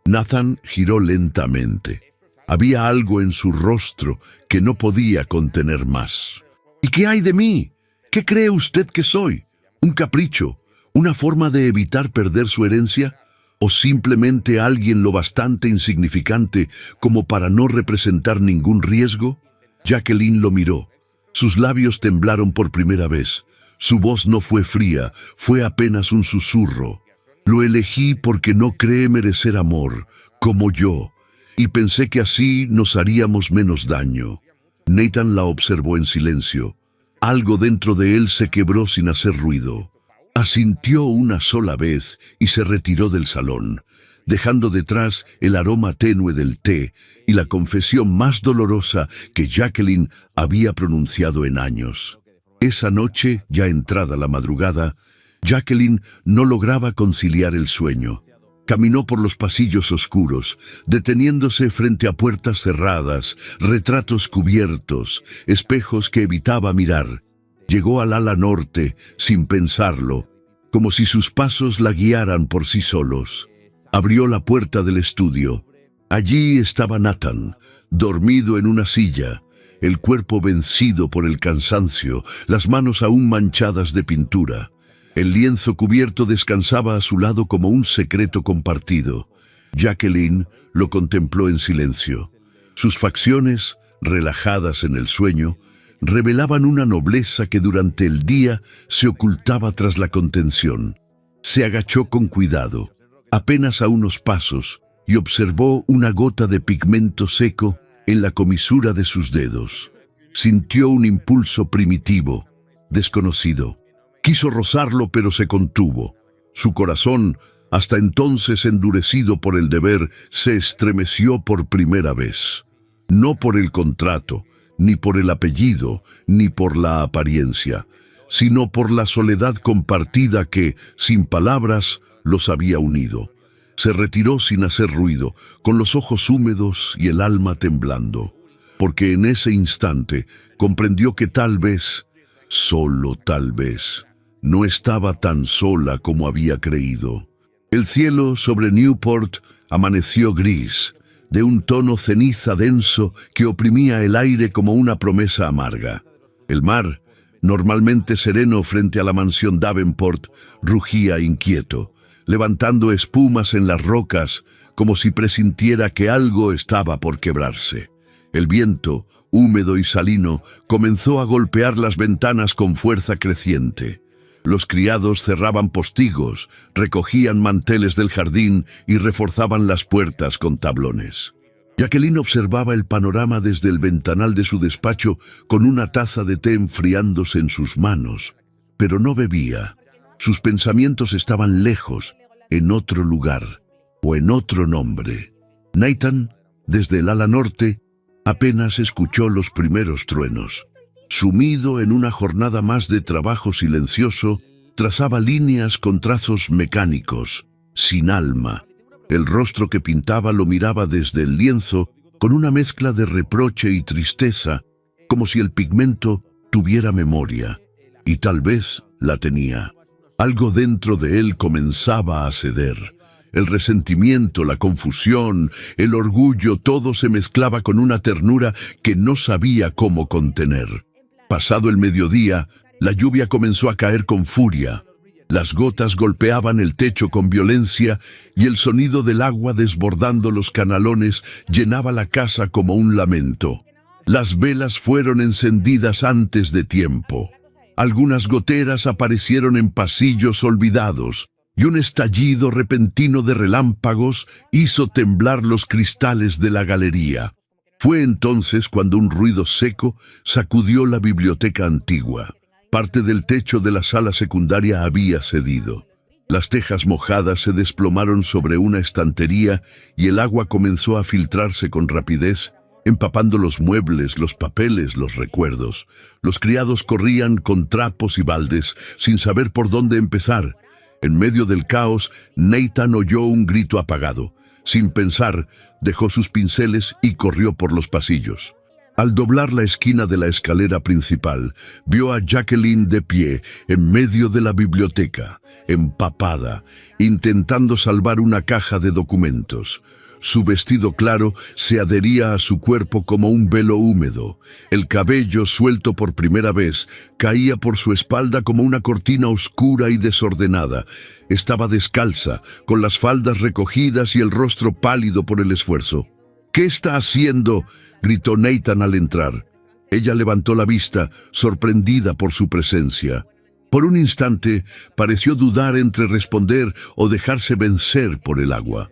S1: Nathan giró lentamente. Había algo en su rostro que no podía contener más. «¿Y qué hay de mí? ¿Qué cree usted que soy? ¿Un capricho? ¿Una forma de evitar perder su herencia? ¿O simplemente alguien lo bastante insignificante como para no representar ningún riesgo?» Jacqueline lo miró. Sus labios temblaron por primera vez. Su voz no fue fría, fue apenas un susurro. «Lo elegí porque no cree merecer amor, como yo, y pensé que así nos haríamos menos daño». Nathan la observó en silencio. Algo dentro de él se quebró sin hacer ruido. Asintió una sola vez y se retiró del salón, dejando detrás el aroma tenue del té y la confesión más dolorosa que Jacqueline había pronunciado en años. Esa noche, ya entrada la madrugada, Jacqueline no lograba conciliar el sueño. Caminó por los pasillos oscuros, deteniéndose frente a puertas cerradas, retratos cubiertos, espejos que evitaba mirar. Llegó al ala norte, sin pensarlo, como si sus pasos la guiaran por sí solos. Abrió la puerta del estudio. Allí estaba Nathan, dormido en una silla, el cuerpo vencido por el cansancio, las manos aún manchadas de pintura. El lienzo cubierto descansaba a su lado como un secreto compartido. Jacqueline lo contempló en silencio. Sus facciones, relajadas en el sueño, revelaban una nobleza que durante el día se ocultaba tras la contención. Se agachó con cuidado, apenas a unos pasos, y observó una gota de pigmento seco en la comisura de sus dedos. Sintió un impulso primitivo, desconocido. Quiso rozarlo, pero se contuvo. Su corazón, hasta entonces endurecido por el deber, se estremeció por primera vez. No por el contrato, ni por el apellido, ni por la apariencia, sino por la soledad compartida que, sin palabras, los había unido. Se retiró sin hacer ruido, con los ojos húmedos y el alma temblando, porque en ese instante comprendió que tal vez, solo tal vez, no estaba tan sola como había creído. El cielo sobre Newport amaneció gris, de un tono ceniza denso que oprimía el aire como una promesa amarga. El mar, normalmente sereno frente a la mansión Davenport, rugía inquieto, levantando espumas en las rocas como si presintiera que algo estaba por quebrarse. El viento, húmedo y salino, comenzó a golpear las ventanas con fuerza creciente. Los criados cerraban postigos, recogían manteles del jardín y reforzaban las puertas con tablones. Jacqueline observaba el panorama desde el ventanal de su despacho con una taza de té enfriándose en sus manos, pero no bebía. Sus pensamientos estaban lejos, en otro lugar o en otro nombre. Nathan, desde el ala norte, apenas escuchó los primeros truenos. Sumido en una jornada más de trabajo silencioso, trazaba líneas con trazos mecánicos, sin alma. El rostro que pintaba lo miraba desde el lienzo con una mezcla de reproche y tristeza, como si el pigmento tuviera memoria, y tal vez la tenía. Algo dentro de él comenzaba a ceder. El resentimiento, la confusión, el orgullo, todo se mezclaba con una ternura que no sabía cómo contener. Pasado el mediodía, la lluvia comenzó a caer con furia. Las gotas golpeaban el techo con violencia y el sonido del agua desbordando los canalones llenaba la casa como un lamento. Las velas fueron encendidas antes de tiempo. Algunas goteras aparecieron en pasillos olvidados y un estallido repentino de relámpagos hizo temblar los cristales de la galería. Fue entonces cuando un ruido seco sacudió la biblioteca antigua. Parte del techo de la sala secundaria había cedido. Las tejas mojadas se desplomaron sobre una estantería y el agua comenzó a filtrarse con rapidez, empapando los muebles, los papeles, los recuerdos. Los criados corrían con trapos y baldes, sin saber por dónde empezar. En medio del caos, Nathan oyó un grito apagado. Sin pensar, dejó sus pinceles y corrió por los pasillos. Al doblar la esquina de la escalera principal, vio a Jacqueline de pie en medio de la biblioteca, empapada, intentando salvar una caja de documentos. Su vestido claro se adhería a su cuerpo como un velo húmedo. El cabello, suelto por primera vez, caía por su espalda como una cortina oscura y desordenada. Estaba descalza, con las faldas recogidas y el rostro pálido por el esfuerzo. «¿Qué está haciendo?», gritó Nathan al entrar. Ella levantó la vista, sorprendida por su presencia. Por un instante, pareció dudar entre responder o dejarse vencer por el agua.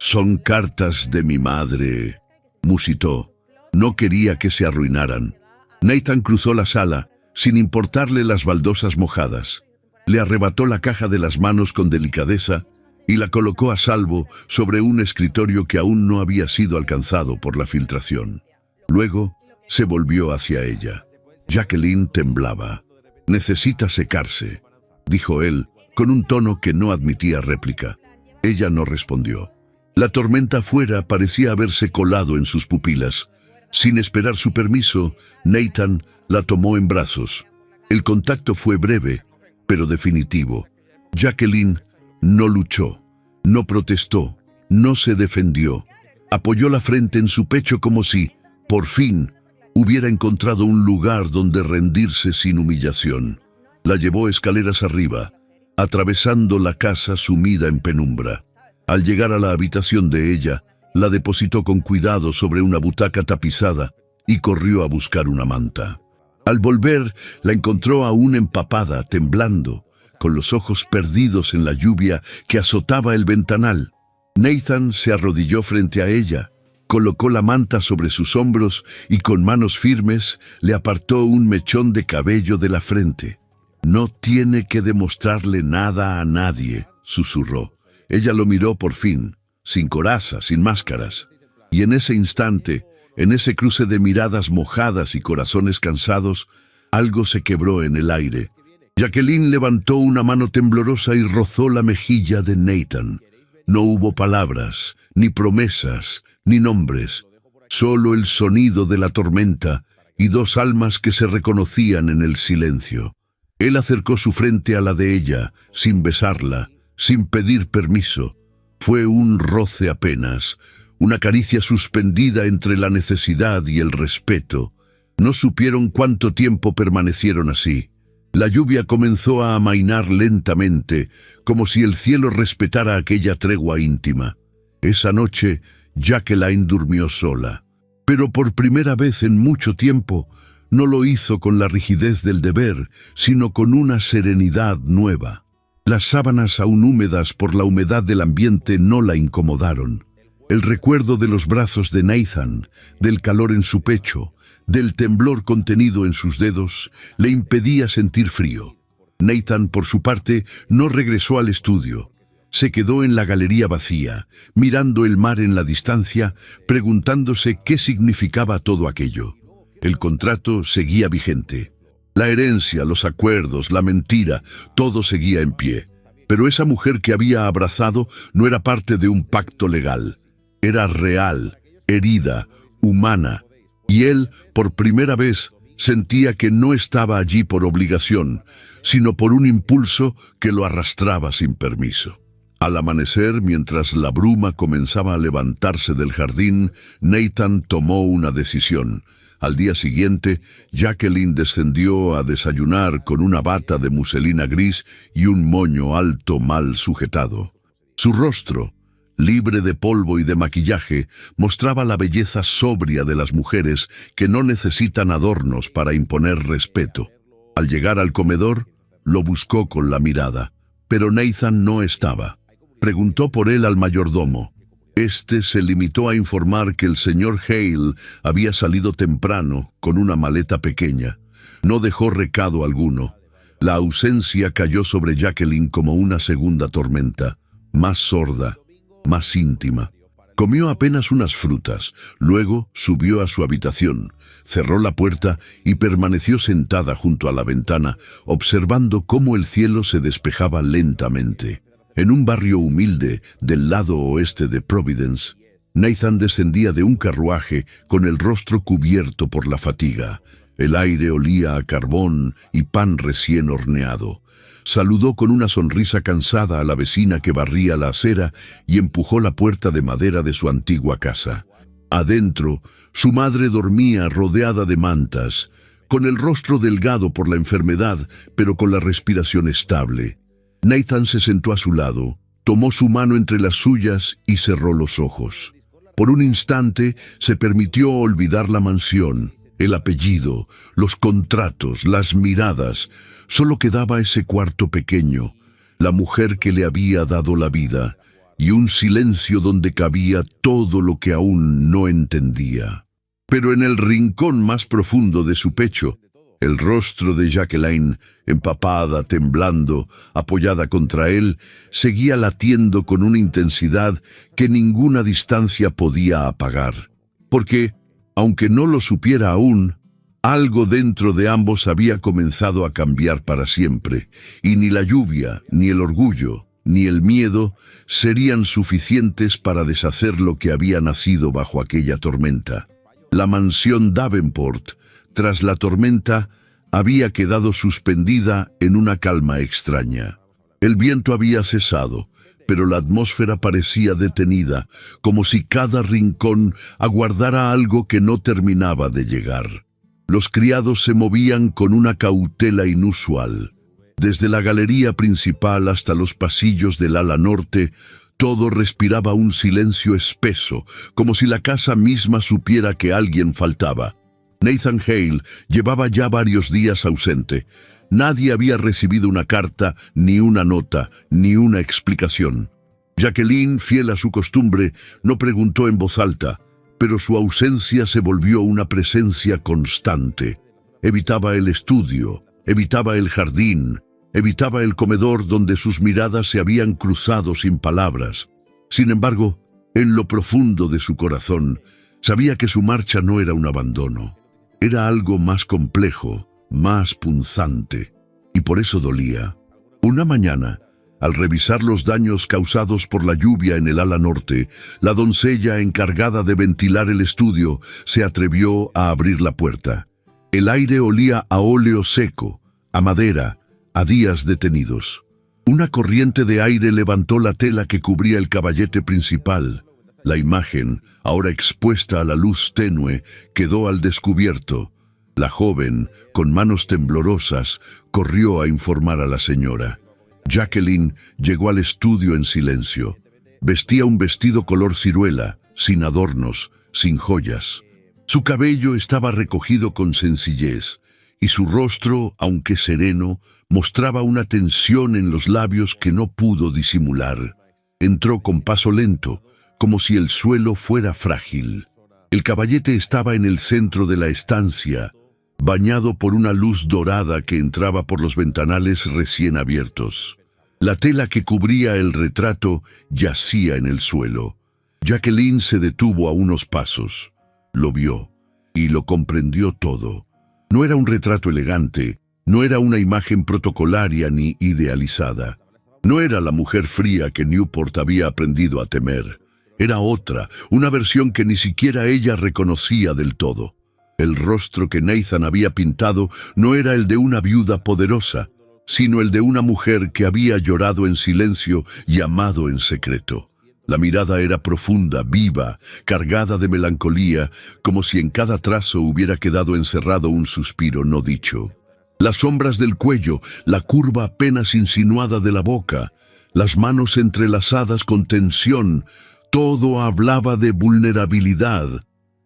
S1: «Son cartas de mi madre», musitó. No quería que se arruinaran. Nathan cruzó la sala, sin importarle las baldosas mojadas. Le arrebató la caja de las manos con delicadeza y la colocó a salvo sobre un escritorio que aún no había sido alcanzado por la filtración. Luego se volvió hacia ella. Jacqueline temblaba. «Necesita secarse», dijo él, con un tono que no admitía réplica. Ella no respondió. La tormenta afuera parecía haberse colado en sus pupilas. Sin esperar su permiso, Nathan la tomó en brazos. El contacto fue breve, pero definitivo. Jacqueline no luchó, no protestó, no se defendió. Apoyó la frente en su pecho como si, por fin, hubiera encontrado un lugar donde rendirse sin humillación. La llevó escaleras arriba, atravesando la casa sumida en penumbra. Al llegar a la habitación de ella, la depositó con cuidado sobre una butaca tapizada y corrió a buscar una manta. Al volver, la encontró aún empapada, temblando, con los ojos perdidos en la lluvia que azotaba el ventanal. Nathan se arrodilló frente a ella, colocó la manta sobre sus hombros y con manos firmes le apartó un mechón de cabello de la frente. «No tiene que demostrarle nada a nadie», susurró. Ella lo miró por fin, sin coraza, sin máscaras. Y en ese instante, en ese cruce de miradas mojadas y corazones cansados, algo se quebró en el aire. Jacqueline levantó una mano temblorosa y rozó la mejilla de Nathan. No hubo palabras, ni promesas, ni nombres, solo el sonido de la tormenta y dos almas que se reconocían en el silencio. Él acercó su frente a la de ella, sin besarla, sin pedir permiso. Fue un roce apenas, una caricia suspendida entre la necesidad y el respeto. No supieron cuánto tiempo permanecieron así. La lluvia comenzó a amainar lentamente, como si el cielo respetara aquella tregua íntima. Esa noche, Jacqueline durmió sola. Pero por primera vez en mucho tiempo, no lo hizo con la rigidez del deber, sino con una serenidad nueva. Las sábanas aún húmedas por la humedad del ambiente no la incomodaron. El recuerdo de los brazos de Nathan, del calor en su pecho, del temblor contenido en sus dedos, le impedía sentir frío. Nathan, por su parte, no regresó al estudio. Se quedó en la galería vacía, mirando el mar en la distancia, preguntándose qué significaba todo aquello. El contrato seguía vigente. La herencia, los acuerdos, la mentira, todo seguía en pie. Pero esa mujer que había abrazado no era parte de un pacto legal. Era real, herida, humana. Y él, por primera vez, sentía que no estaba allí por obligación, sino por un impulso que lo arrastraba sin permiso. Al amanecer, mientras la bruma comenzaba a levantarse del jardín, Nathan tomó una decisión. Al día siguiente, Jacqueline descendió a desayunar con una bata de muselina gris y un moño alto mal sujetado. Su rostro, libre de polvo y de maquillaje, mostraba la belleza sobria de las mujeres que no necesitan adornos para imponer respeto. Al llegar al comedor, lo buscó con la mirada, pero Nathan no estaba. Preguntó por él al mayordomo. Este se limitó a informar que el señor Hale había salido temprano con una maleta pequeña. No dejó recado alguno. La ausencia cayó sobre Jacqueline como una segunda tormenta, más sorda, más íntima. Comió apenas unas frutas, luego subió a su habitación, cerró la puerta y permaneció sentada junto a la ventana, observando cómo el cielo se despejaba lentamente. En un barrio humilde del lado oeste de Providence, Nathan descendía de un carruaje con el rostro cubierto por la fatiga. El aire olía a carbón y pan recién horneado. Saludó con una sonrisa cansada a la vecina que barría la acera y empujó la puerta de madera de su antigua casa. Adentro, su madre dormía rodeada de mantas, con el rostro delgado por la enfermedad, pero con la respiración estable. Nathan se sentó a su lado, tomó su mano entre las suyas y cerró los ojos. Por un instante se permitió olvidar la mansión, el apellido, los contratos, las miradas. Solo quedaba ese cuarto pequeño, la mujer que le había dado la vida, y un silencio donde cabía todo lo que aún no entendía. Pero en el rincón más profundo de su pecho, el rostro de Jacqueline, empapada, temblando, apoyada contra él, seguía latiendo con una intensidad que ninguna distancia podía apagar. Porque, aunque no lo supiera aún, algo dentro de ambos había comenzado a cambiar para siempre, y ni la lluvia, ni el orgullo, ni el miedo serían suficientes para deshacer lo que había nacido bajo aquella tormenta. La mansión Davenport, tras la tormenta, había quedado suspendida en una calma extraña. El viento había cesado, pero la atmósfera parecía detenida, como si cada rincón aguardara algo que no terminaba de llegar. Los criados se movían con una cautela inusual. Desde la galería principal hasta los pasillos del ala norte, todo respiraba un silencio espeso, como si la casa misma supiera que alguien faltaba. Nathan Hale llevaba ya varios días ausente. Nadie había recibido una carta, ni una nota, ni una explicación. Jacqueline, fiel a su costumbre, no preguntó en voz alta, pero su ausencia se volvió una presencia constante. Evitaba el estudio, evitaba el jardín, evitaba el comedor donde sus miradas se habían cruzado sin palabras. Sin embargo, en lo profundo de su corazón, sabía que su marcha no era un abandono. Era algo más complejo, más punzante, y por eso dolía. Una mañana, al revisar los daños causados por la lluvia en el ala norte, la doncella encargada de ventilar el estudio se atrevió a abrir la puerta. El aire olía a óleo seco, a madera, a días detenidos. Una corriente de aire levantó la tela que cubría el caballete principal. La imagen, ahora expuesta a la luz tenue, quedó al descubierto. La joven, con manos temblorosas, corrió a informar a la señora. Jacqueline llegó al estudio en silencio. Vestía un vestido color ciruela, sin adornos, sin joyas. Su cabello estaba recogido con sencillez, y su rostro, aunque sereno, mostraba una tensión en los labios que no pudo disimular. Entró con paso lento, como si el suelo fuera frágil. El caballete estaba en el centro de la estancia, bañado por una luz dorada que entraba por los ventanales recién abiertos. La tela que cubría el retrato yacía en el suelo. Jacqueline se detuvo a unos pasos. Lo vio y lo comprendió todo. No era un retrato elegante, no era una imagen protocolaria ni idealizada. No era la mujer fría que Newport había aprendido a temer. Era otra, una versión que ni siquiera ella reconocía del todo. El rostro que Nathan había pintado no era el de una viuda poderosa, sino el de una mujer que había llorado en silencio y amado en secreto. La mirada era profunda, viva, cargada de melancolía, como si en cada trazo hubiera quedado encerrado un suspiro no dicho. Las sombras del cuello, la curva apenas insinuada de la boca, las manos entrelazadas con tensión, todo hablaba de vulnerabilidad.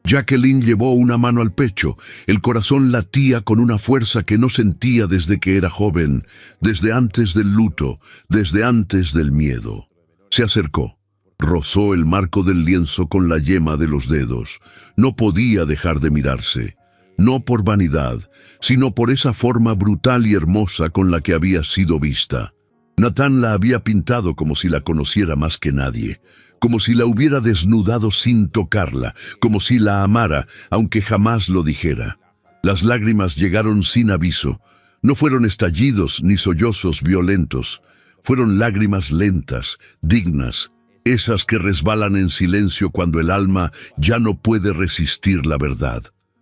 S1: Jacqueline llevó una mano al pecho. El corazón latía con una fuerza que no sentía desde que era joven, desde antes del luto, desde antes del miedo. Se acercó. Rozó el marco del lienzo con la yema de los dedos. No podía dejar de mirarse. No por vanidad, sino por esa forma brutal y hermosa con la que había sido vista. Nathan la había pintado como si la conociera más que nadie, como si la hubiera desnudado sin tocarla, como si la amara, aunque jamás lo dijera. Las lágrimas llegaron sin aviso. No fueron estallidos ni sollozos violentos. Fueron lágrimas lentas, dignas, esas que resbalan en silencio cuando el alma ya no puede resistir la verdad.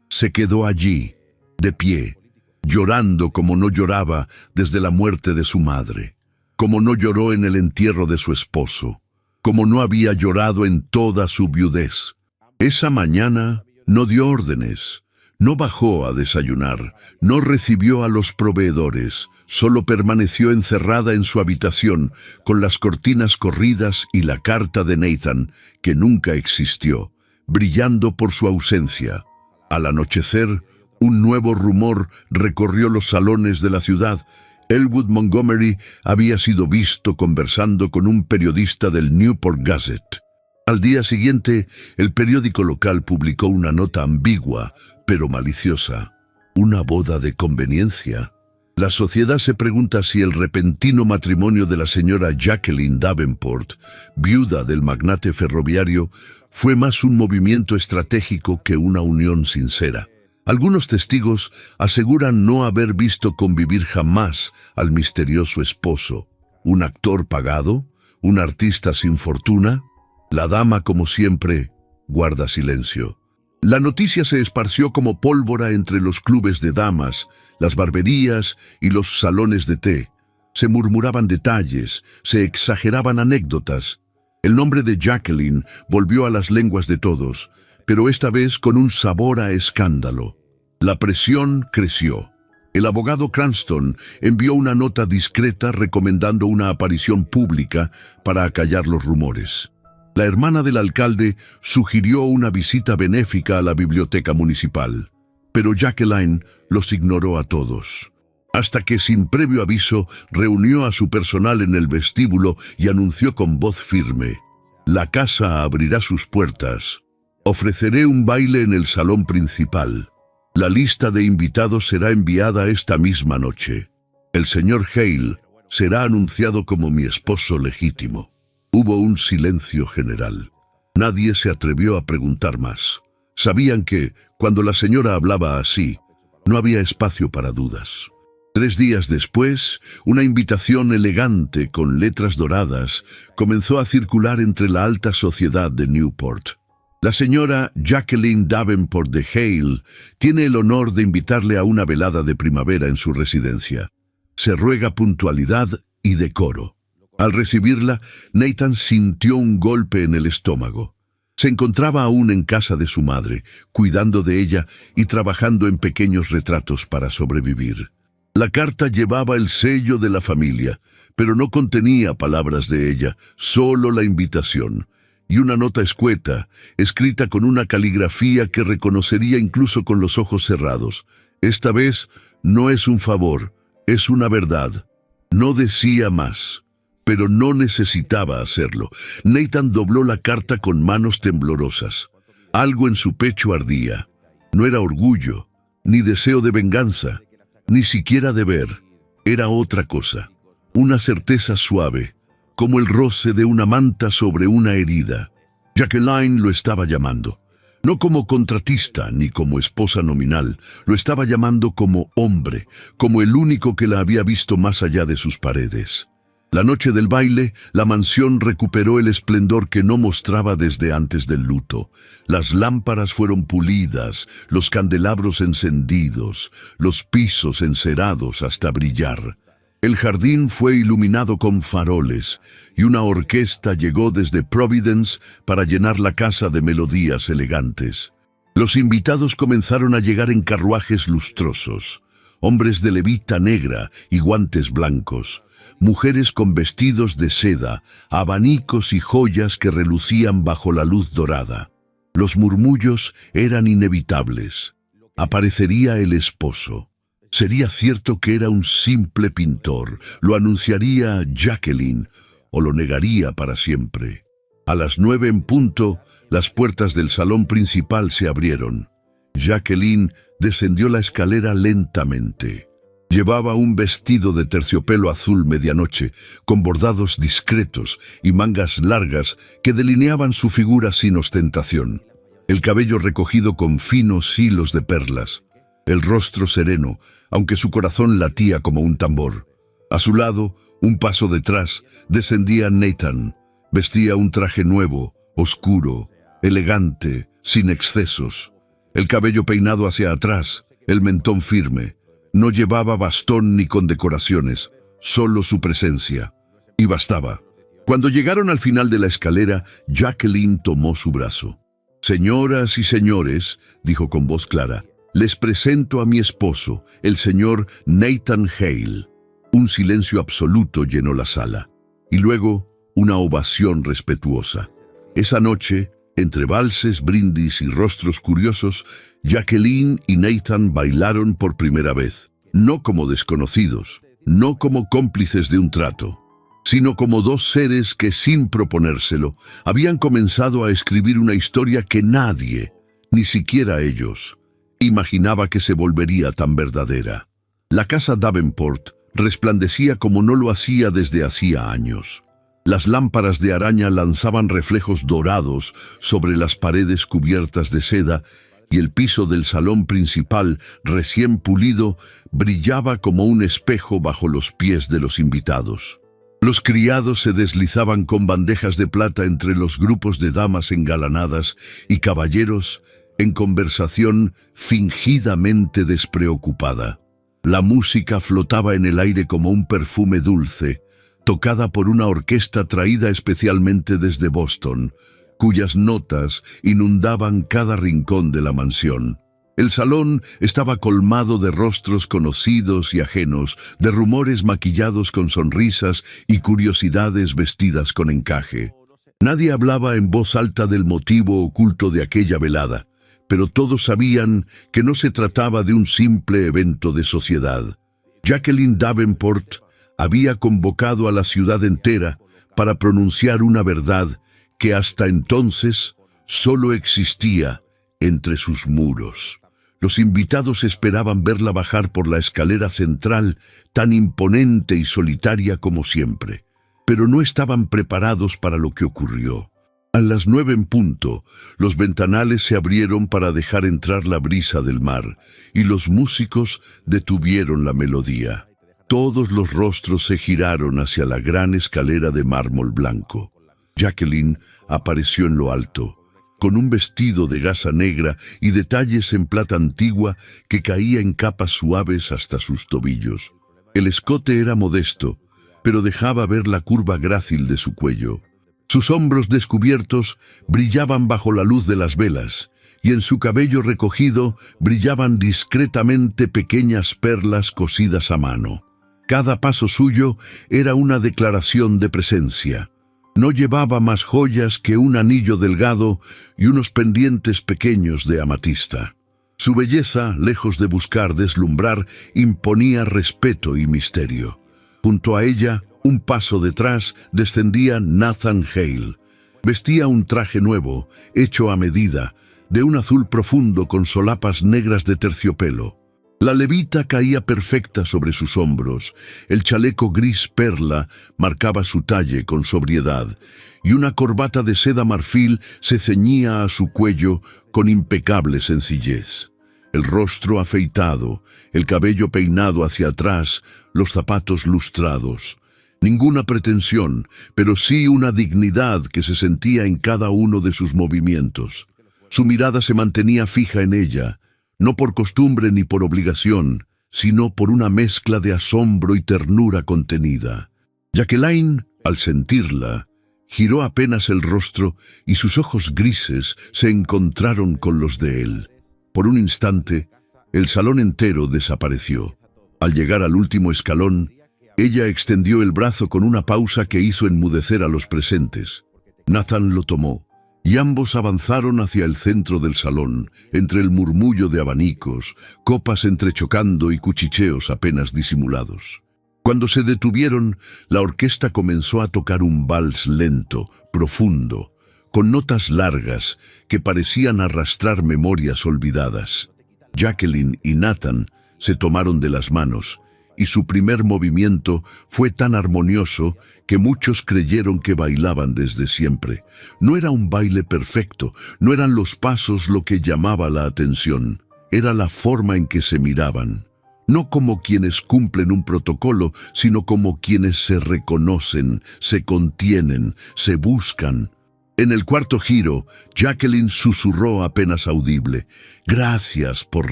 S1: Se quedó allí, de pie, llorando como no lloraba desde la muerte de su madre, como no lloró en el entierro de su esposo, como no había llorado en toda su viudez. Esa mañana no dio órdenes, no bajó a desayunar, no recibió a los proveedores, solo permaneció encerrada en su habitación, con las cortinas corridas y la carta de Nathan, que nunca existió, brillando por su ausencia. Al anochecer, un nuevo rumor recorrió los salones de la ciudad. Elwood Montgomery había sido visto conversando con un periodista del Newport Gazette. Al día siguiente, el periódico local publicó una nota ambigua, pero maliciosa. Una boda de conveniencia. La sociedad se pregunta si el repentino matrimonio de la señora Jacqueline Davenport, viuda del magnate ferroviario, fue más un movimiento estratégico que una unión sincera. Algunos testigos aseguran no haber visto convivir jamás al misterioso esposo. ¿Un actor pagado? ¿Un artista sin fortuna? La dama, como siempre, guarda silencio. La noticia se esparció como pólvora entre los clubes de damas, las barberías y los salones de té. Se murmuraban detalles, se exageraban anécdotas. El nombre de Jacqueline volvió a las lenguas de todos, pero esta vez con un sabor a escándalo. La presión creció. El abogado Cranston envió una nota discreta recomendando una aparición pública para acallar los rumores. La hermana del alcalde sugirió una visita benéfica a la biblioteca municipal, pero Jacqueline los ignoró a todos, hasta que sin previo aviso reunió a su personal en el vestíbulo y anunció con voz firme: «La casa abrirá sus puertas. Ofreceré un baile en el salón principal. La lista de invitados será enviada esta misma noche. El señor Hale será anunciado como mi esposo legítimo». Hubo un silencio general. Nadie se atrevió a preguntar más. Sabían que, cuando la señora hablaba así, no había espacio para dudas. 3 días después, una invitación elegante con letras doradas comenzó a circular entre la alta sociedad de Newport. La señora Jacqueline Davenport de Hale tiene el honor de invitarle a una velada de primavera en su residencia. Se ruega puntualidad y decoro. Al recibirla, Nathan sintió un golpe en el estómago. Se encontraba aún en casa de su madre, cuidando de ella y trabajando en pequeños retratos para sobrevivir. La carta llevaba el sello de la familia, pero no contenía palabras de ella, solo la invitación, y una nota escueta, escrita con una caligrafía que reconocería incluso con los ojos cerrados. Esta vez no es un favor, es una verdad. No decía más, pero no necesitaba hacerlo. Nathan dobló la carta con manos temblorosas. Algo en su pecho ardía. No era orgullo, ni deseo de venganza, ni siquiera deber. Era otra cosa. Una certeza suave, como el roce de una manta sobre una herida. Jacqueline lo estaba llamando. No como contratista ni como esposa nominal, lo estaba llamando como hombre, como el único que la había visto más allá de sus paredes. La noche del baile, la mansión recuperó el esplendor que no mostraba desde antes del luto. Las lámparas fueron pulidas, los candelabros encendidos, los pisos encerados hasta brillar. El jardín fue iluminado con faroles, y una orquesta llegó desde Providence para llenar la casa de melodías elegantes. Los invitados comenzaron a llegar en carruajes lustrosos, hombres de levita negra y guantes blancos, mujeres con vestidos de seda, abanicos y joyas que relucían bajo la luz dorada. Los murmullos eran inevitables. Aparecería el esposo. Sería cierto que era un simple pintor, lo anunciaría Jacqueline o lo negaría para siempre. A las 9 en punto, las puertas del salón principal se abrieron. Jacqueline descendió la escalera lentamente. Llevaba un vestido de terciopelo azul medianoche, con bordados discretos y mangas largas que delineaban su figura sin ostentación. El cabello recogido con finos hilos de perlas. El rostro sereno, aunque su corazón latía como un tambor. A su lado, un paso detrás, descendía Nathan. Vestía un traje nuevo, oscuro, elegante, sin excesos. El cabello peinado hacia atrás, el mentón firme. No llevaba bastón ni condecoraciones, solo su presencia. Y bastaba. Cuando llegaron al final de la escalera, Jacqueline tomó su brazo. «Señoras y señores», dijo con voz clara, «les presento a mi esposo, el señor Nathan Hale». Un silencio absoluto llenó la sala. Y luego, una ovación respetuosa. Esa noche, entre valses, brindis y rostros curiosos, Jacqueline y Nathan bailaron por primera vez. No como desconocidos, no como cómplices de un trato, sino como dos seres que, sin proponérselo, habían comenzado a escribir una historia que nadie, ni siquiera ellos, imaginaba que se volvería tan verdadera. La casa Davenport resplandecía como no lo hacía desde hacía años. Las lámparas de araña lanzaban reflejos dorados sobre las paredes cubiertas de seda y el piso del salón principal, recién pulido, brillaba como un espejo bajo los pies de los invitados. Los criados se deslizaban con bandejas de plata entre los grupos de damas engalanadas y caballeros en conversación fingidamente despreocupada. La música flotaba en el aire como un perfume dulce, tocada por una orquesta traída especialmente desde Boston, cuyas notas inundaban cada rincón de la mansión. El salón estaba colmado de rostros conocidos y ajenos, de rumores maquillados con sonrisas y curiosidades vestidas con encaje. Nadie hablaba en voz alta del motivo oculto de aquella velada, pero todos sabían que no se trataba de un simple evento de sociedad. Jacqueline Davenport había convocado a la ciudad entera para pronunciar una verdad que hasta entonces solo existía entre sus muros. Los invitados esperaban verla bajar por la escalera central, tan imponente y solitaria como siempre, pero no estaban preparados para lo que ocurrió. A las 9 en punto, los ventanales se abrieron para dejar entrar la brisa del mar, y los músicos detuvieron la melodía. Todos los rostros se giraron hacia la gran escalera de mármol blanco. Jacqueline apareció en lo alto, con un vestido de gasa negra y detalles en plata antigua que caía en capas suaves hasta sus tobillos. El escote era modesto, pero dejaba ver la curva grácil de su cuello. Sus hombros descubiertos brillaban bajo la luz de las velas, y en su cabello recogido brillaban discretamente pequeñas perlas cosidas a mano. Cada paso suyo era una declaración de presencia. No llevaba más joyas que un anillo delgado y unos pendientes pequeños de amatista. Su belleza, lejos de buscar deslumbrar, imponía respeto y misterio. Junto a ella, un paso detrás, descendía Nathan Hale. Vestía un traje nuevo, hecho a medida, de un azul profundo con solapas negras de terciopelo. La levita caía perfecta sobre sus hombros, el chaleco gris perla marcaba su talle con sobriedad, y una corbata de seda marfil se ceñía a su cuello con impecable sencillez. El rostro afeitado, el cabello peinado hacia atrás, los zapatos lustrados. Ninguna pretensión, pero sí una dignidad que se sentía en cada uno de sus movimientos. Su mirada se mantenía fija en ella, no por costumbre ni por obligación, sino por una mezcla de asombro y ternura contenida. Jacqueline, al sentirla, giró apenas el rostro y sus ojos grises se encontraron con los de él. Por un instante, el salón entero desapareció. Al llegar al último escalón, ella extendió el brazo con una pausa que hizo enmudecer a los presentes. Nathan lo tomó, y ambos avanzaron hacia el centro del salón, entre el murmullo de abanicos, copas entrechocando y cuchicheos apenas disimulados. Cuando se detuvieron, la orquesta comenzó a tocar un vals lento, profundo, con notas largas que parecían arrastrar memorias olvidadas. Jacqueline y Nathan se tomaron de las manos, y su primer movimiento fue tan armonioso que muchos creyeron que bailaban desde siempre. No era un baile perfecto, no eran los pasos lo que llamaba la atención, era la forma en que se miraban. No como quienes cumplen un protocolo, sino como quienes se reconocen, se contienen, se buscan. En el cuarto giro, Jacqueline susurró apenas audible: «Gracias por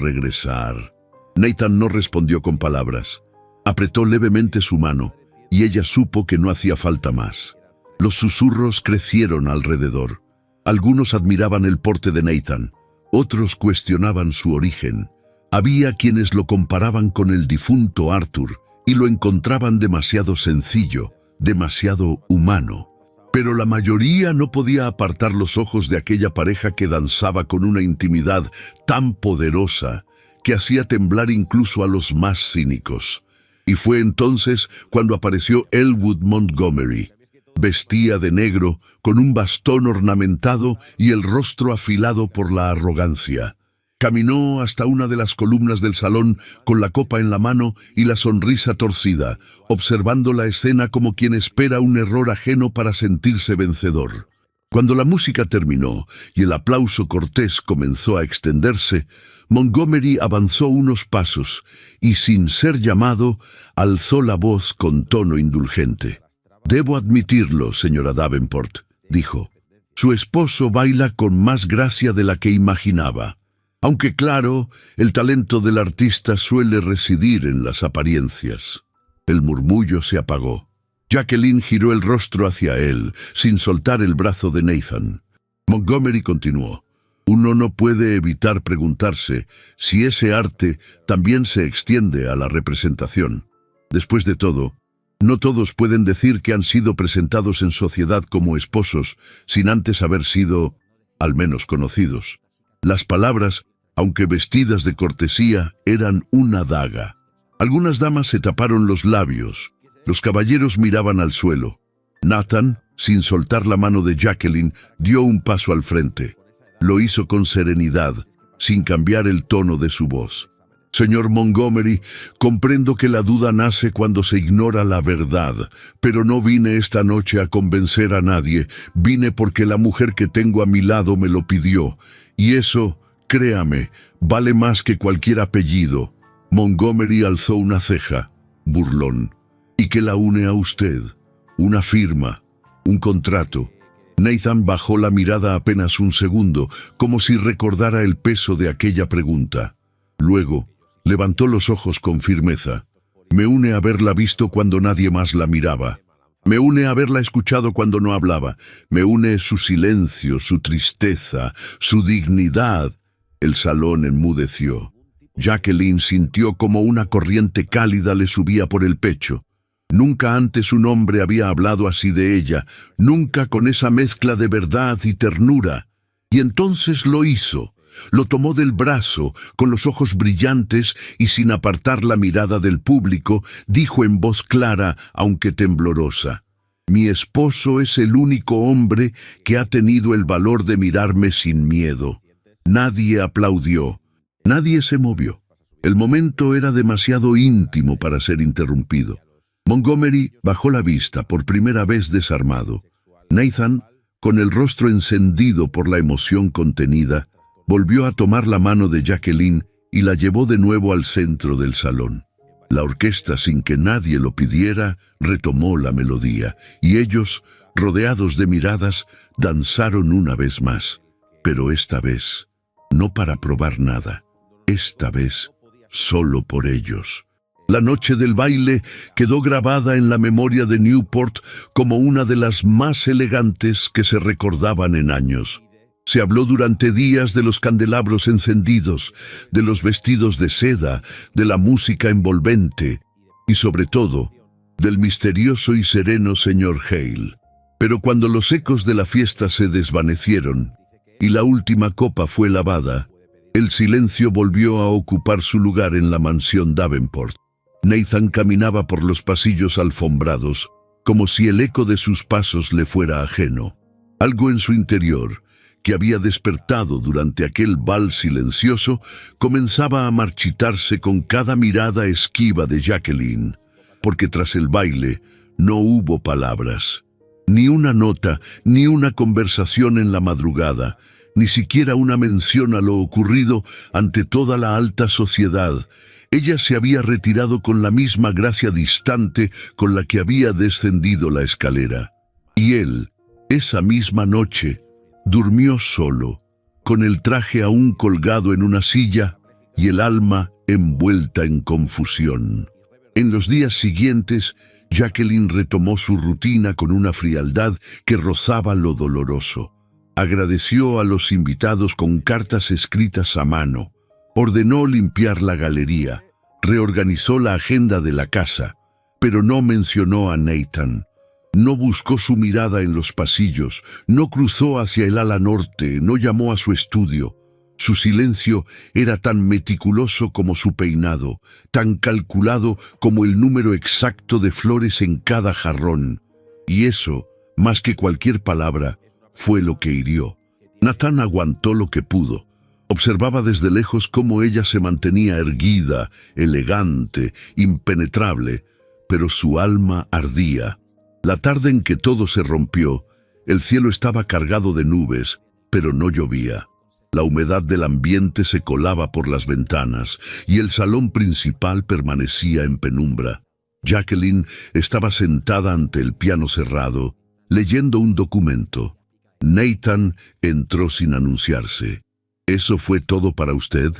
S1: regresar». Nathan no respondió con palabras. Apretó levemente su mano, y ella supo que no hacía falta más. Los susurros crecieron alrededor. Algunos admiraban el porte de Nathan, otros cuestionaban su origen. Había quienes lo comparaban con el difunto Arthur, y lo encontraban demasiado sencillo, demasiado humano. Pero la mayoría no podía apartar los ojos de aquella pareja que danzaba con una intimidad tan poderosa que hacía temblar incluso a los más cínicos. Y fue entonces cuando apareció Elwood Montgomery. Vestía de negro, con un bastón ornamentado y el rostro afilado por la arrogancia. Caminó hasta una de las columnas del salón con la copa en la mano y la sonrisa torcida, observando la escena como quien espera un error ajeno para sentirse vencedor. Cuando la música terminó y el aplauso cortés comenzó a extenderse, Montgomery avanzó unos pasos y, sin ser llamado, alzó la voz con tono indulgente. «Debo admitirlo, señora Davenport», dijo. «Su esposo baila con más gracia de la que imaginaba. Aunque claro, el talento del artista suele residir en las apariencias». El murmullo se apagó. Jacqueline giró el rostro hacia él, sin soltar el brazo de Nathan. Montgomery continuó: «Uno no puede evitar preguntarse si ese arte también se extiende a la representación. Después de todo, no todos pueden decir que han sido presentados en sociedad como esposos sin antes haber sido, al menos, conocidos». Las palabras, aunque vestidas de cortesía, eran una daga. Algunas damas se taparon los labios. Los caballeros miraban al suelo. Nathan, sin soltar la mano de Jacqueline, dio un paso al frente. Lo hizo con serenidad, sin cambiar el tono de su voz. «Señor Montgomery, comprendo que la duda nace cuando se ignora la verdad, pero no vine esta noche a convencer a nadie. Vine porque la mujer que tengo a mi lado me lo pidió. Y eso, créame, vale más que cualquier apellido». Montgomery alzó una ceja, burlón. «¿Y qué la une a usted? Una firma, un contrato». Nathan bajó la mirada apenas un segundo, como si recordara el peso de aquella pregunta. Luego, levantó los ojos con firmeza. «Me une haberla visto cuando nadie más la miraba». Me une haberla escuchado cuando no hablaba. Me une su silencio, su tristeza, su dignidad. El salón enmudeció. Jacqueline sintió como una corriente cálida le subía por el pecho. Nunca antes un hombre había hablado así de ella, nunca con esa mezcla de verdad y ternura. Y entonces lo hizo. Lo tomó del brazo, con los ojos brillantes y sin apartar la mirada del público, dijo en voz clara, aunque temblorosa: «Mi esposo es el único hombre que ha tenido el valor de mirarme sin miedo». Nadie aplaudió, nadie se movió. El momento era demasiado íntimo para ser interrumpido. Montgomery bajó la vista, por primera vez desarmado. Nathan, con el rostro encendido por la emoción contenida, volvió a tomar la mano de Jacqueline y la llevó de nuevo al centro del salón. La orquesta, sin que nadie lo pidiera, retomó la melodía, y ellos, rodeados de miradas, danzaron una vez más. Pero esta vez, no para probar nada, esta vez, solo por ellos. La noche del baile quedó grabada en la memoria de Newport como una de las más elegantes que se recordaban en años. Se habló durante días de los candelabros encendidos, de los vestidos de seda, de la música envolvente y, sobre todo, del misterioso y sereno señor Hale. Pero cuando los ecos de la fiesta se desvanecieron y la última copa fue lavada, el silencio volvió a ocupar su lugar en la mansión Davenport. Nathan caminaba por los pasillos alfombrados, como si el eco de sus pasos le fuera ajeno. Algo en su interior, que había despertado durante aquel vals silencioso, comenzaba a marchitarse con cada mirada esquiva de Jacqueline, porque tras el baile no hubo palabras. Ni una nota, ni una conversación en la madrugada, ni siquiera una mención a lo ocurrido ante toda la alta sociedad. Ella se había retirado con la misma gracia distante con la que había descendido la escalera. Y él, esa misma noche, durmió solo, con el traje aún colgado en una silla y el alma envuelta en confusión. En los días siguientes, Jacqueline retomó su rutina con una frialdad que rozaba lo doloroso. Agradeció a los invitados con cartas escritas a mano. Ordenó limpiar la galería. Reorganizó la agenda de la casa, pero no mencionó a Nathan. No buscó su mirada en los pasillos, no cruzó hacia el ala norte, no llamó a su estudio. Su silencio era tan meticuloso como su peinado, tan calculado como el número exacto de flores en cada jarrón. Y eso, más que cualquier palabra, fue lo que hirió. Nathan aguantó lo que pudo. Observaba desde lejos cómo ella se mantenía erguida, elegante, impenetrable, pero su alma ardía. La tarde en que todo se rompió, el cielo estaba cargado de nubes, pero no llovía. La humedad del ambiente se colaba por las ventanas y el salón principal permanecía en penumbra. Jacqueline estaba sentada ante el piano cerrado, leyendo un documento. Nathan entró sin anunciarse. «¿Eso fue todo para usted?»,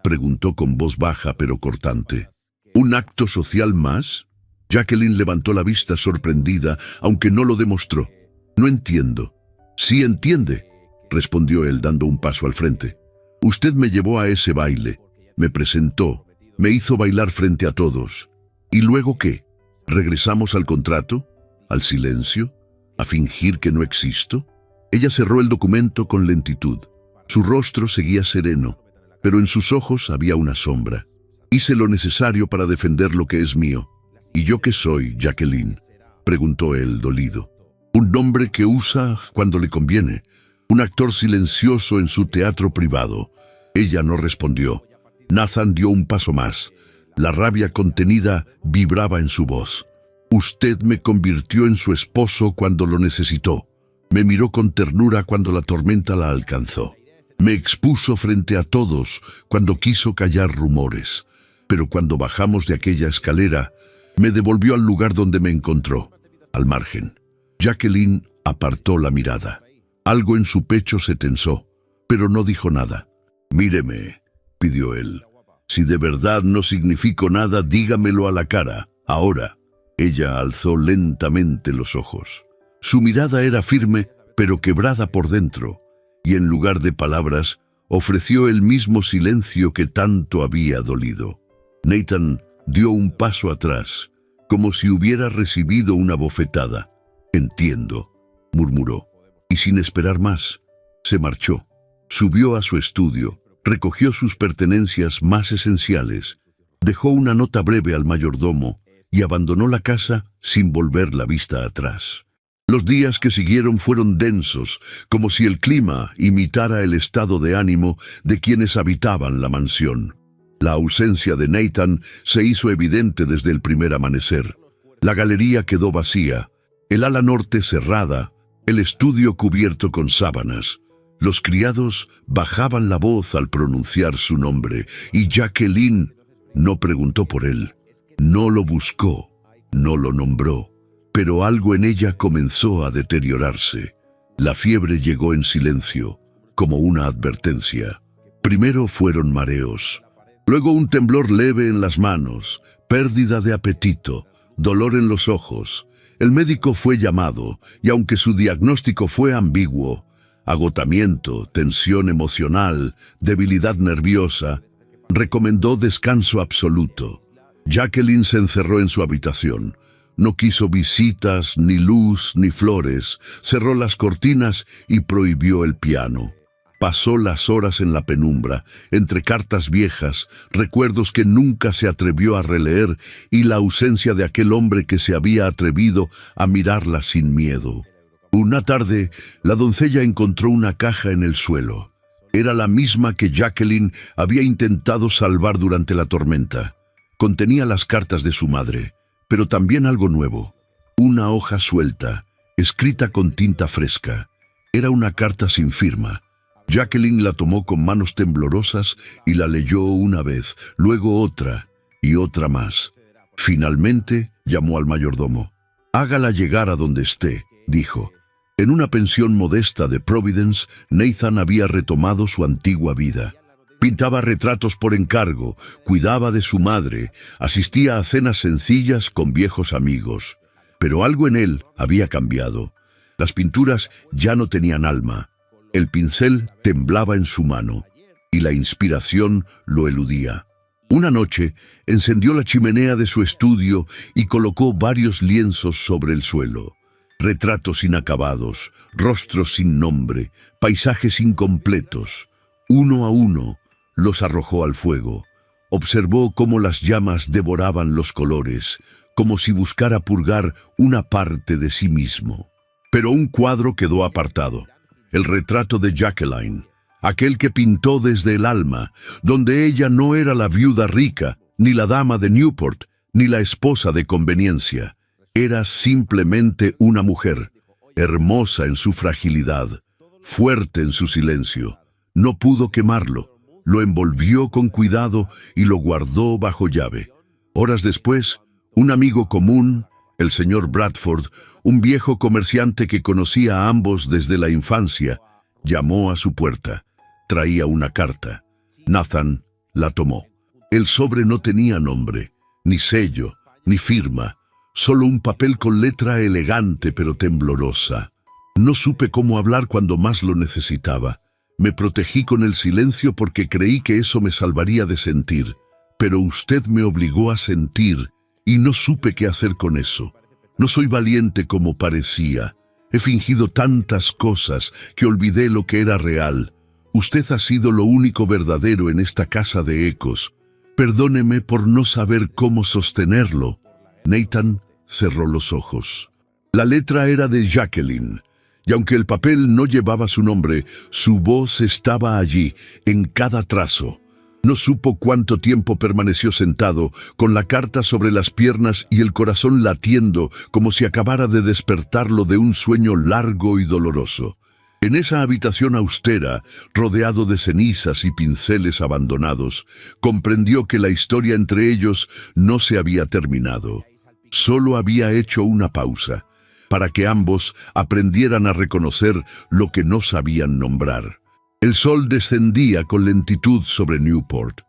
S1: preguntó con voz baja pero cortante. «¿Un acto social más?». Jacqueline levantó la vista sorprendida, aunque no lo demostró. «No entiendo». «Sí entiende», respondió él dando un paso al frente. «Usted me llevó a ese baile, me presentó, me hizo bailar frente a todos. ¿Y luego qué? ¿Regresamos al contrato? ¿Al silencio? ¿A fingir que no existo?». Ella cerró el documento con lentitud. Su rostro seguía sereno, pero en sus ojos había una sombra. «Hice lo necesario para defender lo que es mío». «¿Y yo qué soy, Jacqueline?», preguntó él, dolido. «Un nombre que usa cuando le conviene, un actor silencioso en su teatro privado». Ella no respondió. Nathan dio un paso más. La rabia contenida vibraba en su voz. «Usted me convirtió en su esposo cuando lo necesitó. Me miró con ternura cuando la tormenta la alcanzó. Me expuso frente a todos cuando quiso callar rumores. Pero cuando bajamos de aquella escalera, me devolvió al lugar donde me encontró, al margen». Jacqueline apartó la mirada. Algo en su pecho se tensó, pero no dijo nada. «Míreme», pidió él. «Si de verdad no significo nada, dígamelo a la cara, ahora». Ella alzó lentamente los ojos. Su mirada era firme, pero quebrada por dentro, y en lugar de palabras, ofreció el mismo silencio que tanto había dolido. Nathan dio un paso atrás, como si hubiera recibido una bofetada. «Entiendo», murmuró, y sin esperar más, se marchó. Subió a su estudio, recogió sus pertenencias más esenciales, dejó una nota breve al mayordomo y abandonó la casa sin volver la vista atrás. Los días que siguieron fueron densos, como si el clima imitara el estado de ánimo de quienes habitaban la mansión. La ausencia de Nathan se hizo evidente desde el primer amanecer. La galería quedó vacía, el ala norte cerrada, el estudio cubierto con sábanas. Los criados bajaban la voz al pronunciar su nombre, y Jacqueline no preguntó por él, no lo buscó, no lo nombró. Pero algo en ella comenzó a deteriorarse. La fiebre llegó en silencio, como una advertencia. Primero fueron mareos, luego un temblor leve en las manos, pérdida de apetito, dolor en los ojos. El médico fue llamado, y aunque su diagnóstico fue ambiguo, agotamiento, tensión emocional, debilidad nerviosa, recomendó descanso absoluto. Jacqueline se encerró en su habitación. No quiso visitas, ni luz, ni flores, cerró las cortinas y prohibió el piano. Pasó las horas en la penumbra, entre cartas viejas, recuerdos que nunca se atrevió a releer y la ausencia de aquel hombre que se había atrevido a mirarla sin miedo. Una tarde, la doncella encontró una caja en el suelo. Era la misma que Jacqueline había intentado salvar durante la tormenta. Contenía las cartas de su madre, pero también algo nuevo, una hoja suelta, escrita con tinta fresca. Era una carta sin firma. Jacqueline la tomó con manos temblorosas y la leyó una vez, luego otra y otra más. Finalmente llamó al mayordomo. «Hágala llegar a donde esté», dijo. En una pensión modesta de Providence, Nathan había retomado su antigua vida. Pintaba retratos por encargo, cuidaba de su madre, asistía a cenas sencillas con viejos amigos. Pero algo en él había cambiado. Las pinturas ya no tenían alma. El pincel temblaba en su mano y la inspiración lo eludía. Una noche encendió la chimenea de su estudio y colocó varios lienzos sobre el suelo. Retratos inacabados, rostros sin nombre, paisajes incompletos. Uno a uno los arrojó al fuego. Observó cómo las llamas devoraban los colores, como si buscara purgar una parte de sí mismo. Pero un cuadro quedó apartado. El retrato de Jacqueline, aquel que pintó desde el alma, donde ella no era la viuda rica, ni la dama de Newport, ni la esposa de conveniencia. Era simplemente una mujer, hermosa en su fragilidad, fuerte en su silencio. No pudo quemarlo. Lo envolvió con cuidado y lo guardó bajo llave. Horas después, un amigo común, el señor Bradford, un viejo comerciante que conocía a ambos desde la infancia, llamó a su puerta. Traía una carta. Nathan la tomó. El sobre no tenía nombre, ni sello, ni firma, solo un papel con letra elegante pero temblorosa. No supe cómo hablar cuando más lo necesitaba. Me protegí con el silencio porque creí que eso me salvaría de sentir, pero usted me obligó a sentir y no supe qué hacer con eso. No soy valiente como parecía. He fingido tantas cosas que olvidé lo que era real. Usted ha sido lo único verdadero en esta casa de ecos. Perdóneme por no saber cómo sostenerlo. Nathan cerró los ojos. La letra era de Jacqueline. Y aunque el papel no llevaba su nombre, su voz estaba allí, en cada trazo. No supo cuánto tiempo permaneció sentado, con la carta sobre las piernas y el corazón latiendo, como si acabara de despertarlo de un sueño largo y doloroso. En esa habitación austera, rodeado de cenizas y pinceles abandonados, comprendió que la historia entre ellos no se había terminado. Solo había hecho una pausa, para que ambos aprendieran a reconocer lo que no sabían nombrar. El sol descendía con lentitud sobre Newport.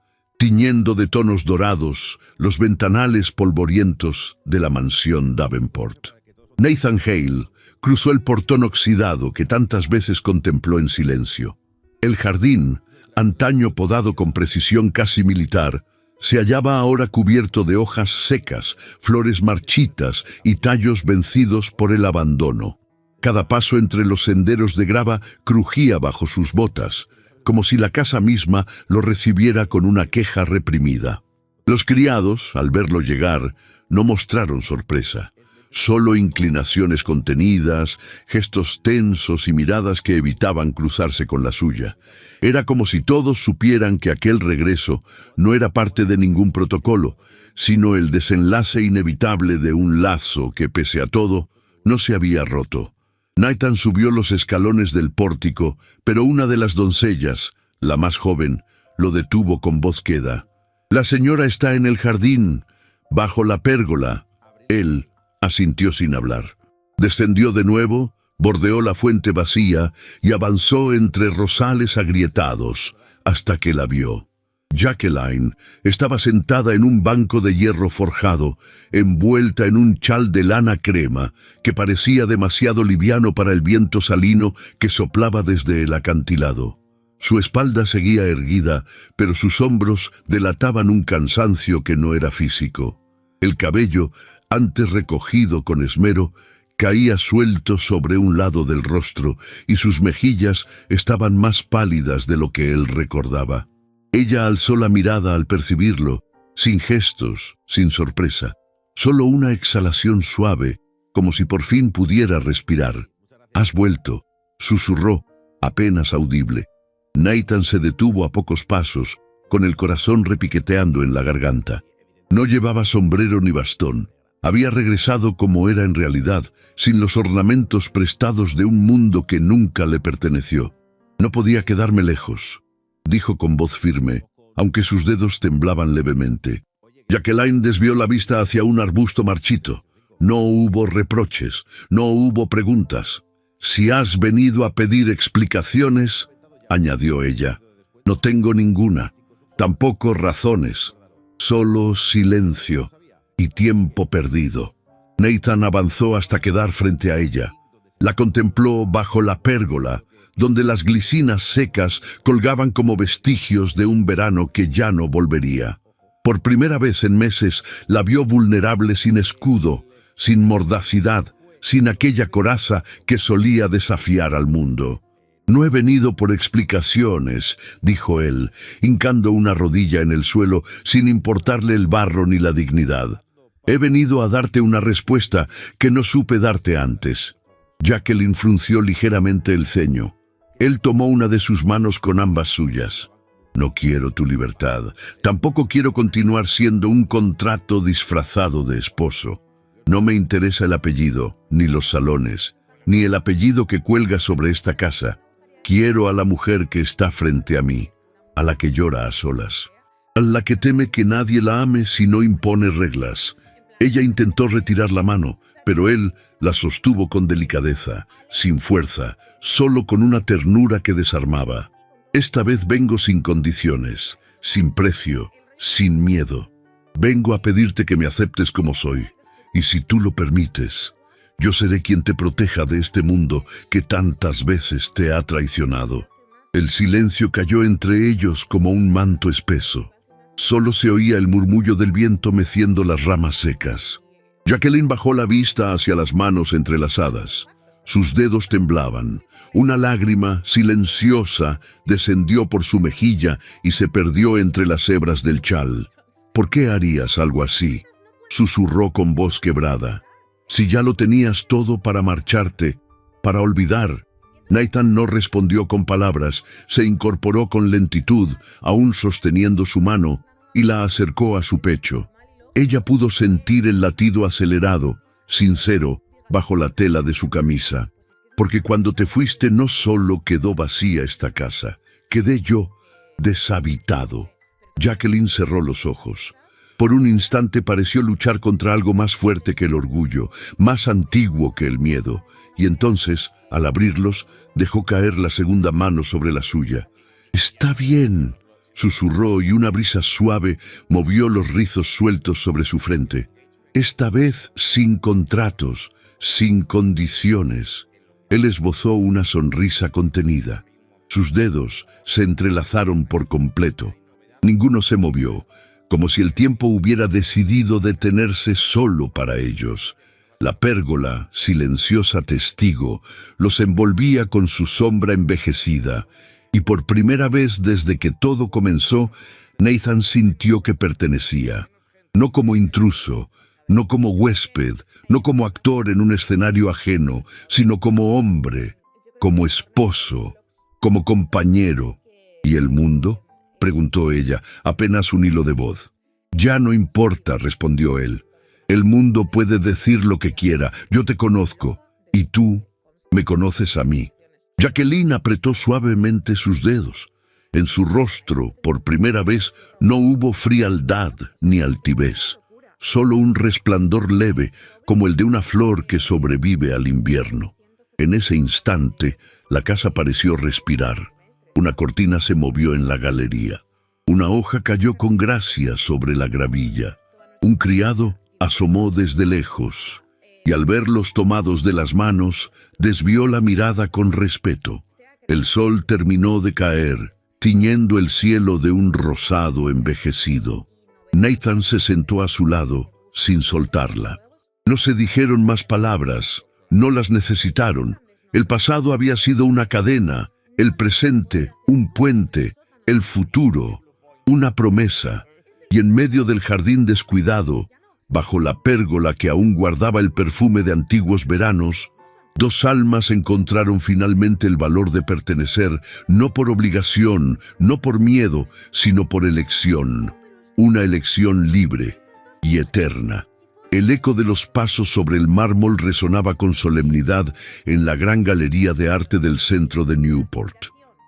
S1: tiñendo de tonos dorados los ventanales polvorientos de la mansión Davenport. Nathan Hale cruzó el portón oxidado que tantas veces contempló en silencio. El jardín, antaño podado con precisión casi militar, se hallaba ahora cubierto de hojas secas, flores marchitas y tallos vencidos por el abandono. Cada paso entre los senderos de grava crujía bajo sus botas, como si la casa misma lo recibiera con una queja reprimida. Los criados, al verlo llegar, no mostraron sorpresa. Solo inclinaciones contenidas, gestos tensos y miradas que evitaban cruzarse con la suya. Era como si todos supieran que aquel regreso no era parte de ningún protocolo, sino el desenlace inevitable de un lazo que, pese a todo, no se había roto. Nathan subió los escalones del pórtico, pero una de las doncellas, la más joven, lo detuvo con voz queda. «La señora está en el jardín, bajo la pérgola». Él asintió sin hablar. Descendió de nuevo, bordeó la fuente vacía y avanzó entre rosales agrietados hasta que la vio. Jacqueline estaba sentada en un banco de hierro forjado, envuelta en un chal de lana crema que parecía demasiado liviano para el viento salino que soplaba desde el acantilado. Su espalda seguía erguida, pero sus hombros delataban un cansancio que no era físico. El cabello, antes recogido con esmero, caía suelto sobre un lado del rostro y sus mejillas estaban más pálidas de lo que él recordaba. Ella alzó la mirada al percibirlo, sin gestos, sin sorpresa, solo una exhalación suave, como si por fin pudiera respirar. «Has vuelto», susurró, apenas audible. Nathan se detuvo a pocos pasos, con el corazón repiqueteando en la garganta. No llevaba sombrero ni bastón. Había regresado como era en realidad, sin los ornamentos prestados de un mundo que nunca le perteneció. «No podía quedarme lejos», dijo con voz firme, aunque sus dedos temblaban levemente. Jacqueline desvió la vista hacia un arbusto marchito. No hubo reproches, no hubo preguntas. «Si has venido a pedir explicaciones», añadió ella, «no tengo ninguna, tampoco razones, solo silencio y tiempo perdido». Nathan avanzó hasta quedar frente a ella. La contempló bajo la pérgola, donde las glicinas secas colgaban como vestigios de un verano que ya no volvería. Por primera vez en meses la vio vulnerable sin escudo, sin mordacidad, sin aquella coraza que solía desafiar al mundo. «No he venido por explicaciones», dijo él, hincando una rodilla en el suelo sin importarle el barro ni la dignidad. «He venido a darte una respuesta que no supe darte antes». Jacqueline frunció ligeramente el ceño. Él tomó una de sus manos con ambas suyas. «No quiero tu libertad. Tampoco quiero continuar siendo un contrato disfrazado de esposo. No me interesa el apellido, ni los salones, ni el apellido que cuelga sobre esta casa. Quiero a la mujer que está frente a mí, a la que llora a solas, a la que teme que nadie la ame si no impone reglas». Ella intentó retirar la mano, pero él la sostuvo con delicadeza, sin fuerza, solo con una ternura que desarmaba. «Esta vez vengo sin condiciones, sin precio, sin miedo. Vengo a pedirte que me aceptes como soy, y si tú lo permites, yo seré quien te proteja de este mundo que tantas veces te ha traicionado». El silencio cayó entre ellos como un manto espeso. Solo se oía el murmullo del viento meciendo las ramas secas. Jacqueline bajó la vista hacia las manos entrelazadas. Sus dedos temblaban. Una lágrima silenciosa descendió por su mejilla y se perdió entre las hebras del chal. «¿Por qué harías algo así?», susurró con voz quebrada. «Si ya lo tenías todo para marcharte, para olvidar». Nathan no respondió con palabras, se incorporó con lentitud, aún sosteniendo su mano, y la acercó a su pecho. Ella pudo sentir el latido acelerado, sincero, bajo la tela de su camisa. «Porque cuando te fuiste no solo quedó vacía esta casa, quedé yo deshabitado». Jacqueline cerró los ojos. Por un instante pareció luchar contra algo más fuerte que el orgullo, más antiguo que el miedo, y entonces, al abrirlos, dejó caer la segunda mano sobre la suya. «Está bien», susurró, y una brisa suave movió los rizos sueltos sobre su frente. Esta vez sin contratos, sin condiciones. Él esbozó una sonrisa contenida. Sus dedos se entrelazaron por completo. Ninguno se movió, como si el tiempo hubiera decidido detenerse solo para ellos. La pérgola, silenciosa testigo, los envolvía con su sombra envejecida, y por primera vez desde que todo comenzó, Nathan sintió que pertenecía. No como intruso, no como huésped, no como actor en un escenario ajeno, sino como hombre, como esposo, como compañero. ¿Y el mundo?, preguntó ella, apenas un hilo de voz. Ya no importa, respondió él. El mundo puede decir lo que quiera, yo te conozco, y tú me conoces a mí. Jacqueline apretó suavemente sus dedos. En su rostro, por primera vez, no hubo frialdad ni altivez, solo un resplandor leve, como el de una flor que sobrevive al invierno. En ese instante, la casa pareció respirar. Una cortina se movió en la galería. Una hoja cayó con gracia sobre la gravilla. Un criado asomó desde lejos, y al verlos tomados de las manos, desvió la mirada con respeto. El sol terminó de caer, tiñendo el cielo de un rosado envejecido. Nathan se sentó a su lado, sin soltarla. No se dijeron más palabras, no las necesitaron. El pasado había sido una cadena, el presente un puente, el futuro una promesa, y en medio del jardín descuidado, bajo la pérgola que aún guardaba el perfume de antiguos veranos, dos almas encontraron finalmente el valor de pertenecer, no por obligación, no por miedo, sino por elección. Una elección libre y eterna. El eco de los pasos sobre el mármol resonaba con solemnidad en la gran galería de arte del centro de Newport.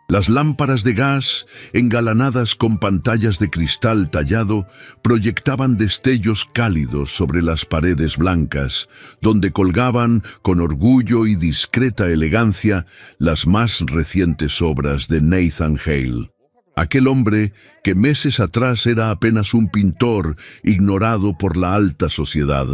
S1: Las lámparas de gas, engalanadas con pantallas de cristal tallado, proyectaban destellos cálidos sobre las paredes blancas, donde colgaban, con orgullo y discreta elegancia, las más recientes obras de Nathan Hale. Aquel hombre que meses atrás era apenas un pintor ignorado por la alta sociedad,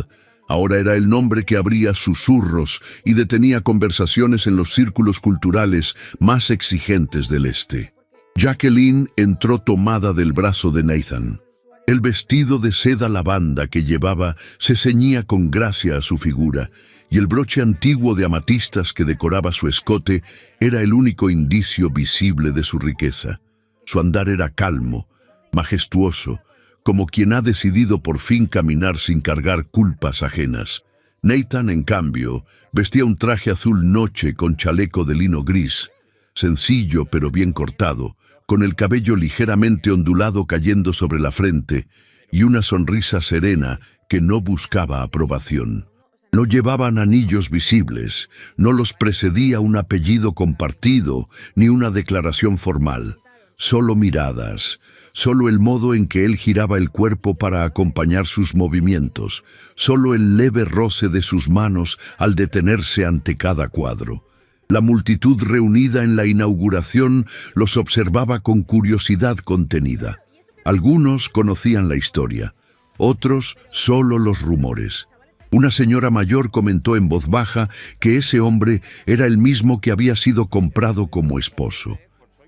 S1: ahora era el nombre que abría susurros y detenía conversaciones en los círculos culturales más exigentes del este. Jacqueline entró tomada del brazo de Nathan. El vestido de seda lavanda que llevaba se ceñía con gracia a su figura, y el broche antiguo de amatistas que decoraba su escote era el único indicio visible de su riqueza. Su andar era calmo, majestuoso, como quien ha decidido por fin caminar sin cargar culpas ajenas. Nathan, en cambio, vestía un traje azul noche con chaleco de lino gris, sencillo pero bien cortado, con el cabello ligeramente ondulado cayendo sobre la frente y una sonrisa serena que no buscaba aprobación. No llevaban anillos visibles, no los precedía un apellido compartido ni una declaración formal. Solo miradas, solo el modo en que él giraba el cuerpo para acompañar sus movimientos, solo el leve roce de sus manos al detenerse ante cada cuadro. La multitud reunida en la inauguración los observaba con curiosidad contenida. Algunos conocían la historia, otros solo los rumores. Una señora mayor comentó en voz baja que ese hombre era el mismo que había sido comprado como esposo.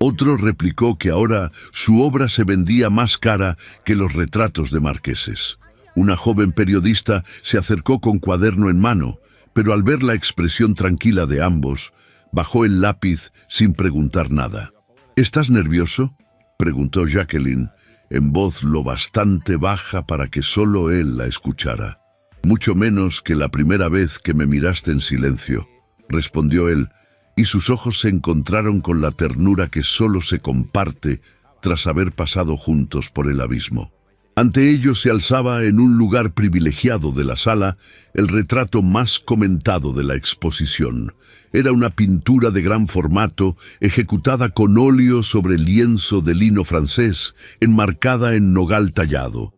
S1: Otro replicó que ahora su obra se vendía más cara que los retratos de marqueses. Una joven periodista se acercó con cuaderno en mano, pero al ver la expresión tranquila de ambos, bajó el lápiz sin preguntar nada. ¿Estás nervioso?, preguntó Jacqueline, en voz lo bastante baja para que solo él la escuchara. Mucho menos que la primera vez que me miraste en silencio, respondió él, y sus ojos se encontraron con la ternura que solo se comparte tras haber pasado juntos por el abismo. Ante ellos se alzaba en un lugar privilegiado de la sala el retrato más comentado de la exposición. Era una pintura de gran formato ejecutada con óleo sobre lienzo de lino francés, enmarcada en nogal tallado.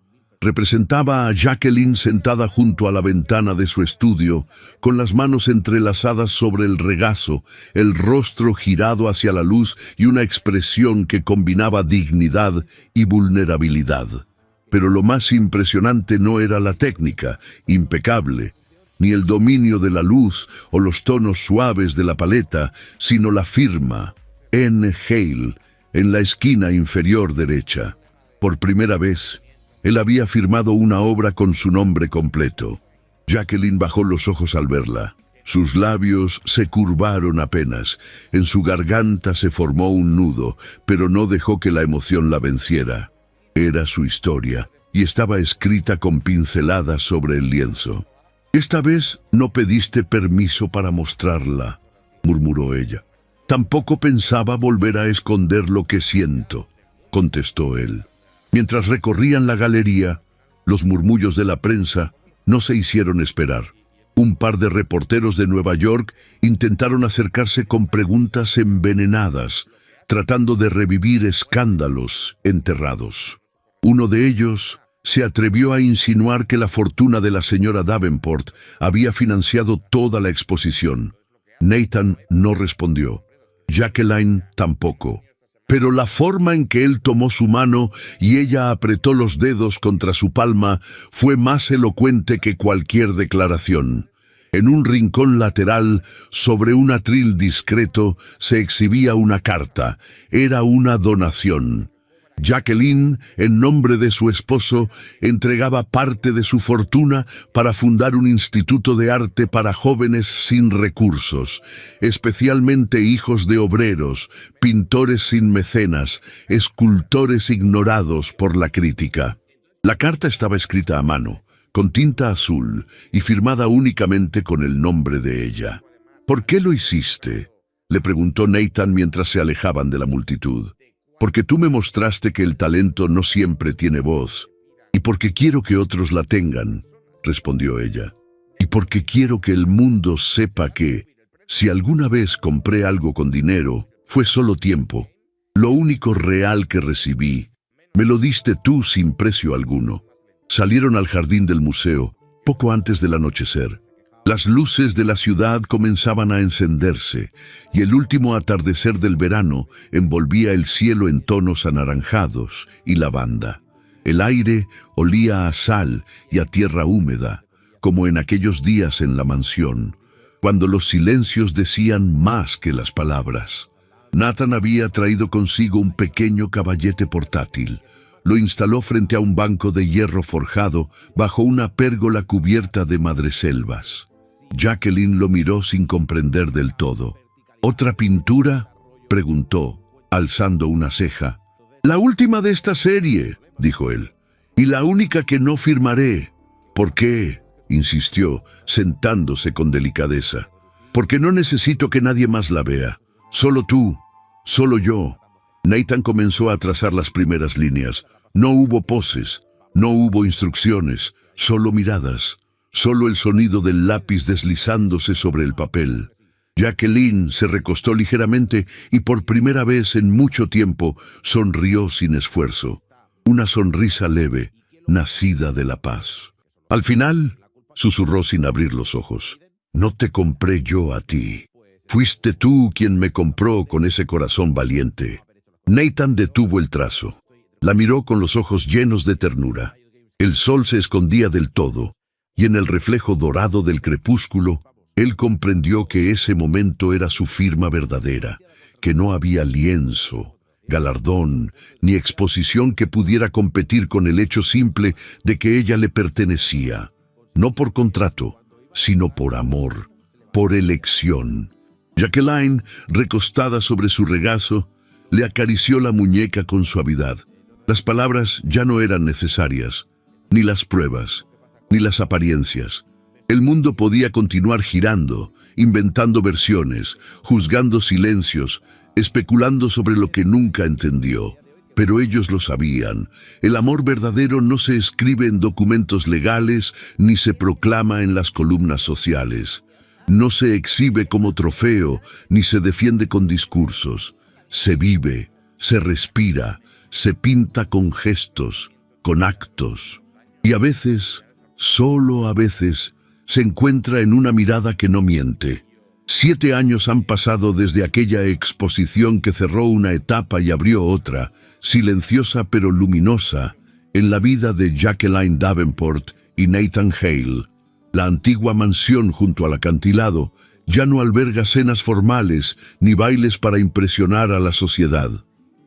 S1: Representaba a Jacqueline sentada junto a la ventana de su estudio, con las manos entrelazadas sobre el regazo, el rostro girado hacia la luz y una expresión que combinaba dignidad y vulnerabilidad. Pero lo más impresionante no era la técnica, impecable, ni el dominio de la luz o los tonos suaves de la paleta, sino la firma, N. Hale, en la esquina inferior derecha. Por primera vez, él había firmado una obra con su nombre completo. Jacqueline bajó los ojos al verla. Sus labios se curvaron apenas, en su garganta se formó un nudo, pero no dejó que la emoción la venciera. Era su historia, y estaba escrita con pinceladas sobre el lienzo. «Esta vez no pediste permiso para mostrarla», murmuró ella. «Tampoco pensaba volver a esconder lo que siento», contestó él. Mientras recorrían la galería, los murmullos de la prensa no se hicieron esperar. Un par de reporteros de Nueva York intentaron acercarse con preguntas envenenadas, tratando de revivir escándalos enterrados. Uno de ellos se atrevió a insinuar que la fortuna de la señora Davenport había financiado toda la exposición. Nathan no respondió. Jacqueline tampoco. Pero la forma en que él tomó su mano y ella apretó los dedos contra su palma fue más elocuente que cualquier declaración. En un rincón lateral, sobre un atril discreto, se exhibía una carta. Era una donación. Jacqueline, en nombre de su esposo, entregaba parte de su fortuna para fundar un instituto de arte para jóvenes sin recursos, especialmente hijos de obreros, pintores sin mecenas, escultores ignorados por la crítica. La carta estaba escrita a mano, con tinta azul y firmada únicamente con el nombre de ella. «¿Por qué lo hiciste?», le preguntó Nathan mientras se alejaban de la multitud. «Porque tú me mostraste que el talento no siempre tiene voz, y porque quiero que otros la tengan», respondió ella. «Y porque quiero que el mundo sepa que, si alguna vez compré algo con dinero, fue solo tiempo. Lo único real que recibí, me lo diste tú sin precio alguno». Salieron al jardín del museo, poco antes del anochecer. Las luces de la ciudad comenzaban a encenderse, y el último atardecer del verano envolvía el cielo en tonos anaranjados y lavanda. El aire olía a sal y a tierra húmeda, como en aquellos días en la mansión, cuando los silencios decían más que las palabras. Nathan había traído consigo un pequeño caballete portátil. Lo instaló frente a un banco de hierro forjado bajo una pérgola cubierta de madreselvas. Jacqueline lo miró sin comprender del todo. «¿Otra pintura?», preguntó, alzando una ceja. «La última de esta serie», dijo él, «y la única que no firmaré». «¿Por qué?», insistió, sentándose con delicadeza. «Porque no necesito que nadie más la vea. Solo tú, solo yo». Nathan comenzó a trazar las primeras líneas. No hubo poses, no hubo instrucciones, solo miradas. Solo el sonido del lápiz deslizándose sobre el papel. Jacqueline se recostó ligeramente y por primera vez en mucho tiempo sonrió sin esfuerzo. Una sonrisa leve, nacida de la paz. «Al final», susurró sin abrir los ojos, «no te compré yo a ti. Fuiste tú quien me compró con ese corazón valiente». Nathan detuvo el trazo. La miró con los ojos llenos de ternura. El sol se escondía del todo, y en el reflejo dorado del crepúsculo, él comprendió que ese momento era su firma verdadera, que no había lienzo, galardón, ni exposición que pudiera competir con el hecho simple de que ella le pertenecía, no por contrato, sino por amor, por elección. Jacqueline, recostada sobre su regazo, le acarició la muñeca con suavidad. Las palabras ya no eran necesarias, ni las pruebas, ni las apariencias. El mundo podía continuar girando, inventando versiones, juzgando silencios, especulando sobre lo que nunca entendió. Pero ellos lo sabían. El amor verdadero no se escribe en documentos legales ni se proclama en las columnas sociales. No se exhibe como trofeo ni se defiende con discursos. Se vive, se respira, se pinta con gestos, con actos. Y a veces, solo a veces, se encuentra en una mirada que no miente. 7 años han pasado desde aquella exposición que cerró una etapa y abrió otra, silenciosa pero luminosa, en la vida de Jacqueline Davenport y Nathan Hale. La antigua mansión junto al acantilado ya no alberga cenas formales ni bailes para impresionar a la sociedad.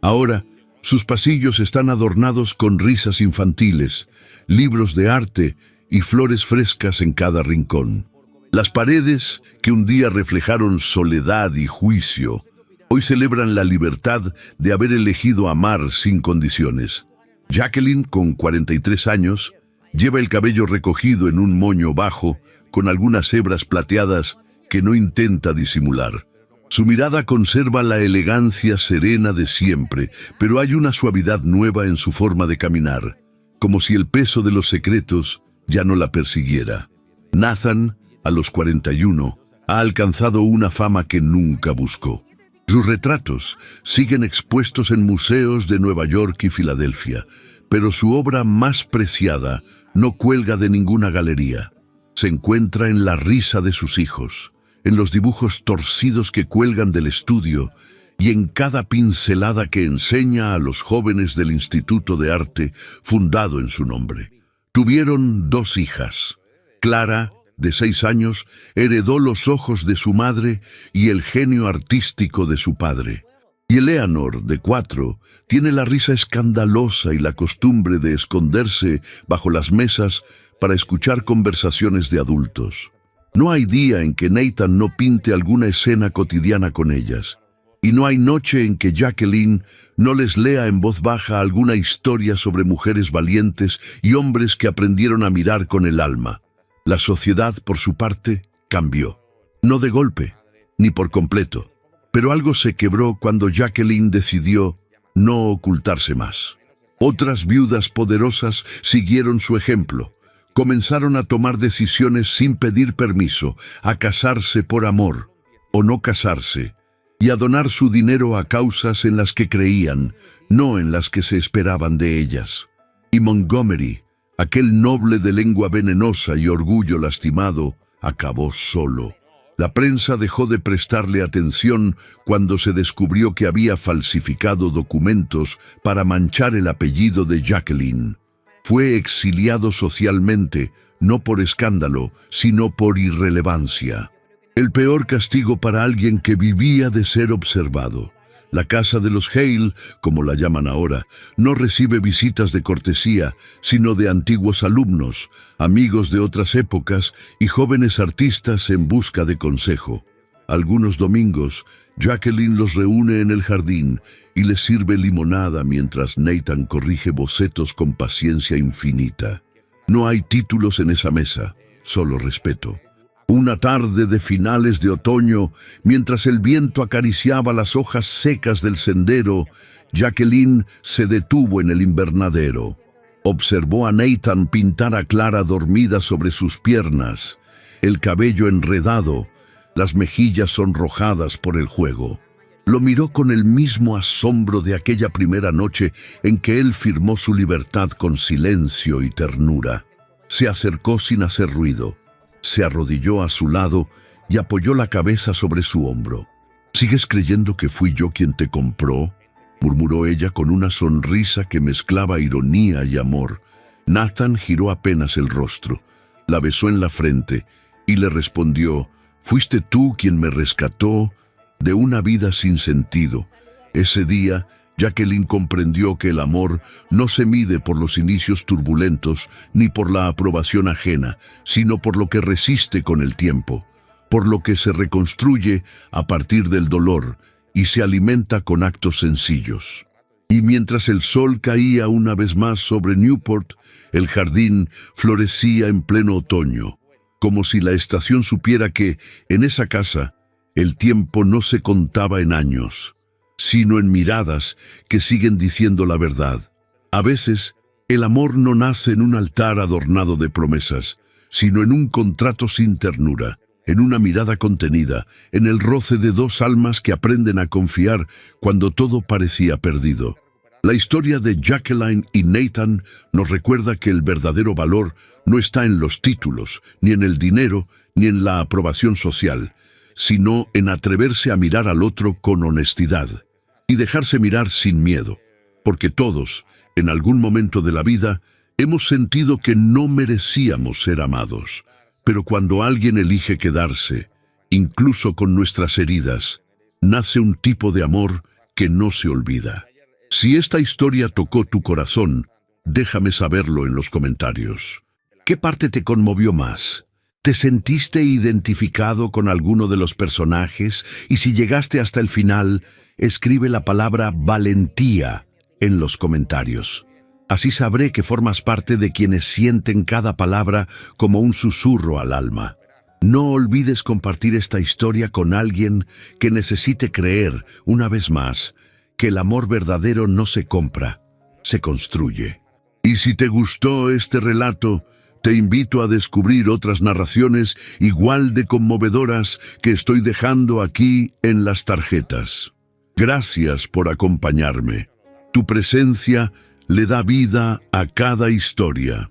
S1: Ahora, sus pasillos están adornados con risas infantiles, libros de arte y flores frescas en cada rincón. Las paredes, que un día reflejaron soledad y juicio, hoy celebran la libertad de haber elegido amar sin condiciones. Jacqueline, con 43 años, lleva el cabello recogido en un moño bajo, con algunas hebras plateadas que no intenta disimular. Su mirada conserva la elegancia serena de siempre, pero hay una suavidad nueva en su forma de caminar, como si el peso de los secretos ya no la persiguiera. Nathan, a los 41, ha alcanzado una fama que nunca buscó. Sus retratos siguen expuestos en museos de Nueva York y Filadelfia, pero su obra más preciada no cuelga de ninguna galería. Se encuentra en la risa de sus hijos, en los dibujos torcidos que cuelgan del estudio y en cada pincelada que enseña a los jóvenes del Instituto de Arte fundado en su nombre. Tuvieron 2 hijas. Clara, de 6 años, heredó los ojos de su madre y el genio artístico de su padre. Y Eleanor, de 4, tiene la risa escandalosa y la costumbre de esconderse bajo las mesas para escuchar conversaciones de adultos. No hay día en que Nathan no pinte alguna escena cotidiana con ellas. Y no hay noche en que Jacqueline no les lea en voz baja alguna historia sobre mujeres valientes y hombres que aprendieron a mirar con el alma. La sociedad, por su parte, cambió. No de golpe, ni por completo. Pero algo se quebró cuando Jacqueline decidió no ocultarse más. Otras viudas poderosas siguieron su ejemplo. Comenzaron a tomar decisiones sin pedir permiso, a casarse por amor o no casarse, y a donar su dinero a causas en las que creían, no en las que se esperaban de ellas. Y Montgomery, aquel noble de lengua venenosa y orgullo lastimado, acabó solo. La prensa dejó de prestarle atención cuando se descubrió que había falsificado documentos para manchar el apellido de Jacqueline. Fue exiliado socialmente, no por escándalo, sino por irrelevancia. El peor castigo para alguien que vivía de ser observado. La casa de los Hale, como la llaman ahora, no recibe visitas de cortesía, sino de antiguos alumnos, amigos de otras épocas y jóvenes artistas en busca de consejo. Algunos domingos, Jacqueline los reúne en el jardín y les sirve limonada mientras Nathan corrige bocetos con paciencia infinita. No hay títulos en esa mesa, solo respeto. Una tarde de finales de otoño, mientras el viento acariciaba las hojas secas del sendero, Jacqueline se detuvo en el invernadero. Observó a Nathan pintar a Clara dormida sobre sus piernas, el cabello enredado, las mejillas sonrojadas por el juego. Lo miró con el mismo asombro de aquella primera noche en que él firmó su libertad con silencio y ternura. Se acercó sin hacer ruido. Se arrodilló a su lado y apoyó la cabeza sobre su hombro. ¿Sigues creyendo que fui yo quien te compró?, murmuró ella con una sonrisa que mezclaba ironía y amor. Nathan giró apenas el rostro, la besó en la frente y le respondió: «Fuiste tú quien me rescató de una vida sin sentido». Ese día, Jacqueline comprendió que el amor no se mide por los inicios turbulentos ni por la aprobación ajena, sino por lo que resiste con el tiempo, por lo que se reconstruye a partir del dolor y se alimenta con actos sencillos. Y mientras el sol caía una vez más sobre Newport, el jardín florecía en pleno otoño, como si la estación supiera que, en esa casa, el tiempo no se contaba en años, sino en miradas que siguen diciendo la verdad. A veces, el amor no nace en un altar adornado de promesas, sino en un contrato sin ternura, en una mirada contenida, en el roce de 2 almas que aprenden a confiar cuando todo parecía perdido. La historia de Jacqueline y Nathan nos recuerda que el verdadero valor no está en los títulos, ni en el dinero, ni en la aprobación social, sino en atreverse a mirar al otro con honestidad y dejarse mirar sin miedo, porque todos, en algún momento de la vida, hemos sentido que no merecíamos ser amados, pero cuando alguien elige quedarse, incluso con nuestras heridas, nace un tipo de amor que no se olvida. Si esta historia tocó tu corazón, déjame saberlo en los comentarios. ¿Qué parte te conmovió más? ¿Te sentiste identificado con alguno de los personajes? Y si llegaste hasta el final, escribe la palabra valentía en los comentarios. Así sabré que formas parte de quienes sienten cada palabra como un susurro al alma. No olvides compartir esta historia con alguien que necesite creer, una vez más, que el amor verdadero no se compra, se construye. Y si te gustó este relato, te invito a descubrir otras narraciones igual de conmovedoras que estoy dejando aquí en las tarjetas. Gracias por acompañarme. Tu presencia le da vida a cada historia.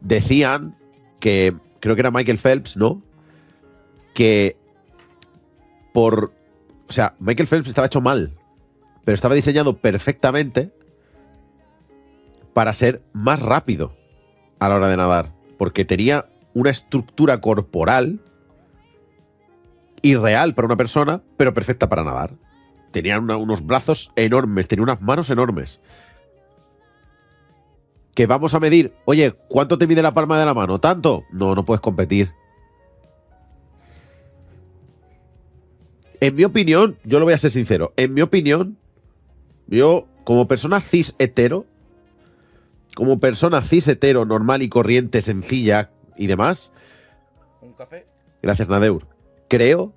S2: Decían que, creo que era Michael Phelps, ¿no? Que Michael Phelps estaba hecho mal, pero estaba diseñado perfectamente para ser más rápido a la hora de nadar, porque tenía una estructura corporal irreal para una persona, pero perfecta para nadar. Tenía unos brazos enormes, tenía unas manos enormes. Que vamos a medir, oye, ¿cuánto te mide la palma de la mano? ¿Tanto? No, no puedes competir. En mi opinión, yo lo voy a ser sincero, en mi opinión, yo, como persona cis hetero, normal y corriente, sencilla y demás.
S3: ¿Un café?
S2: Gracias, Nadeur. Creo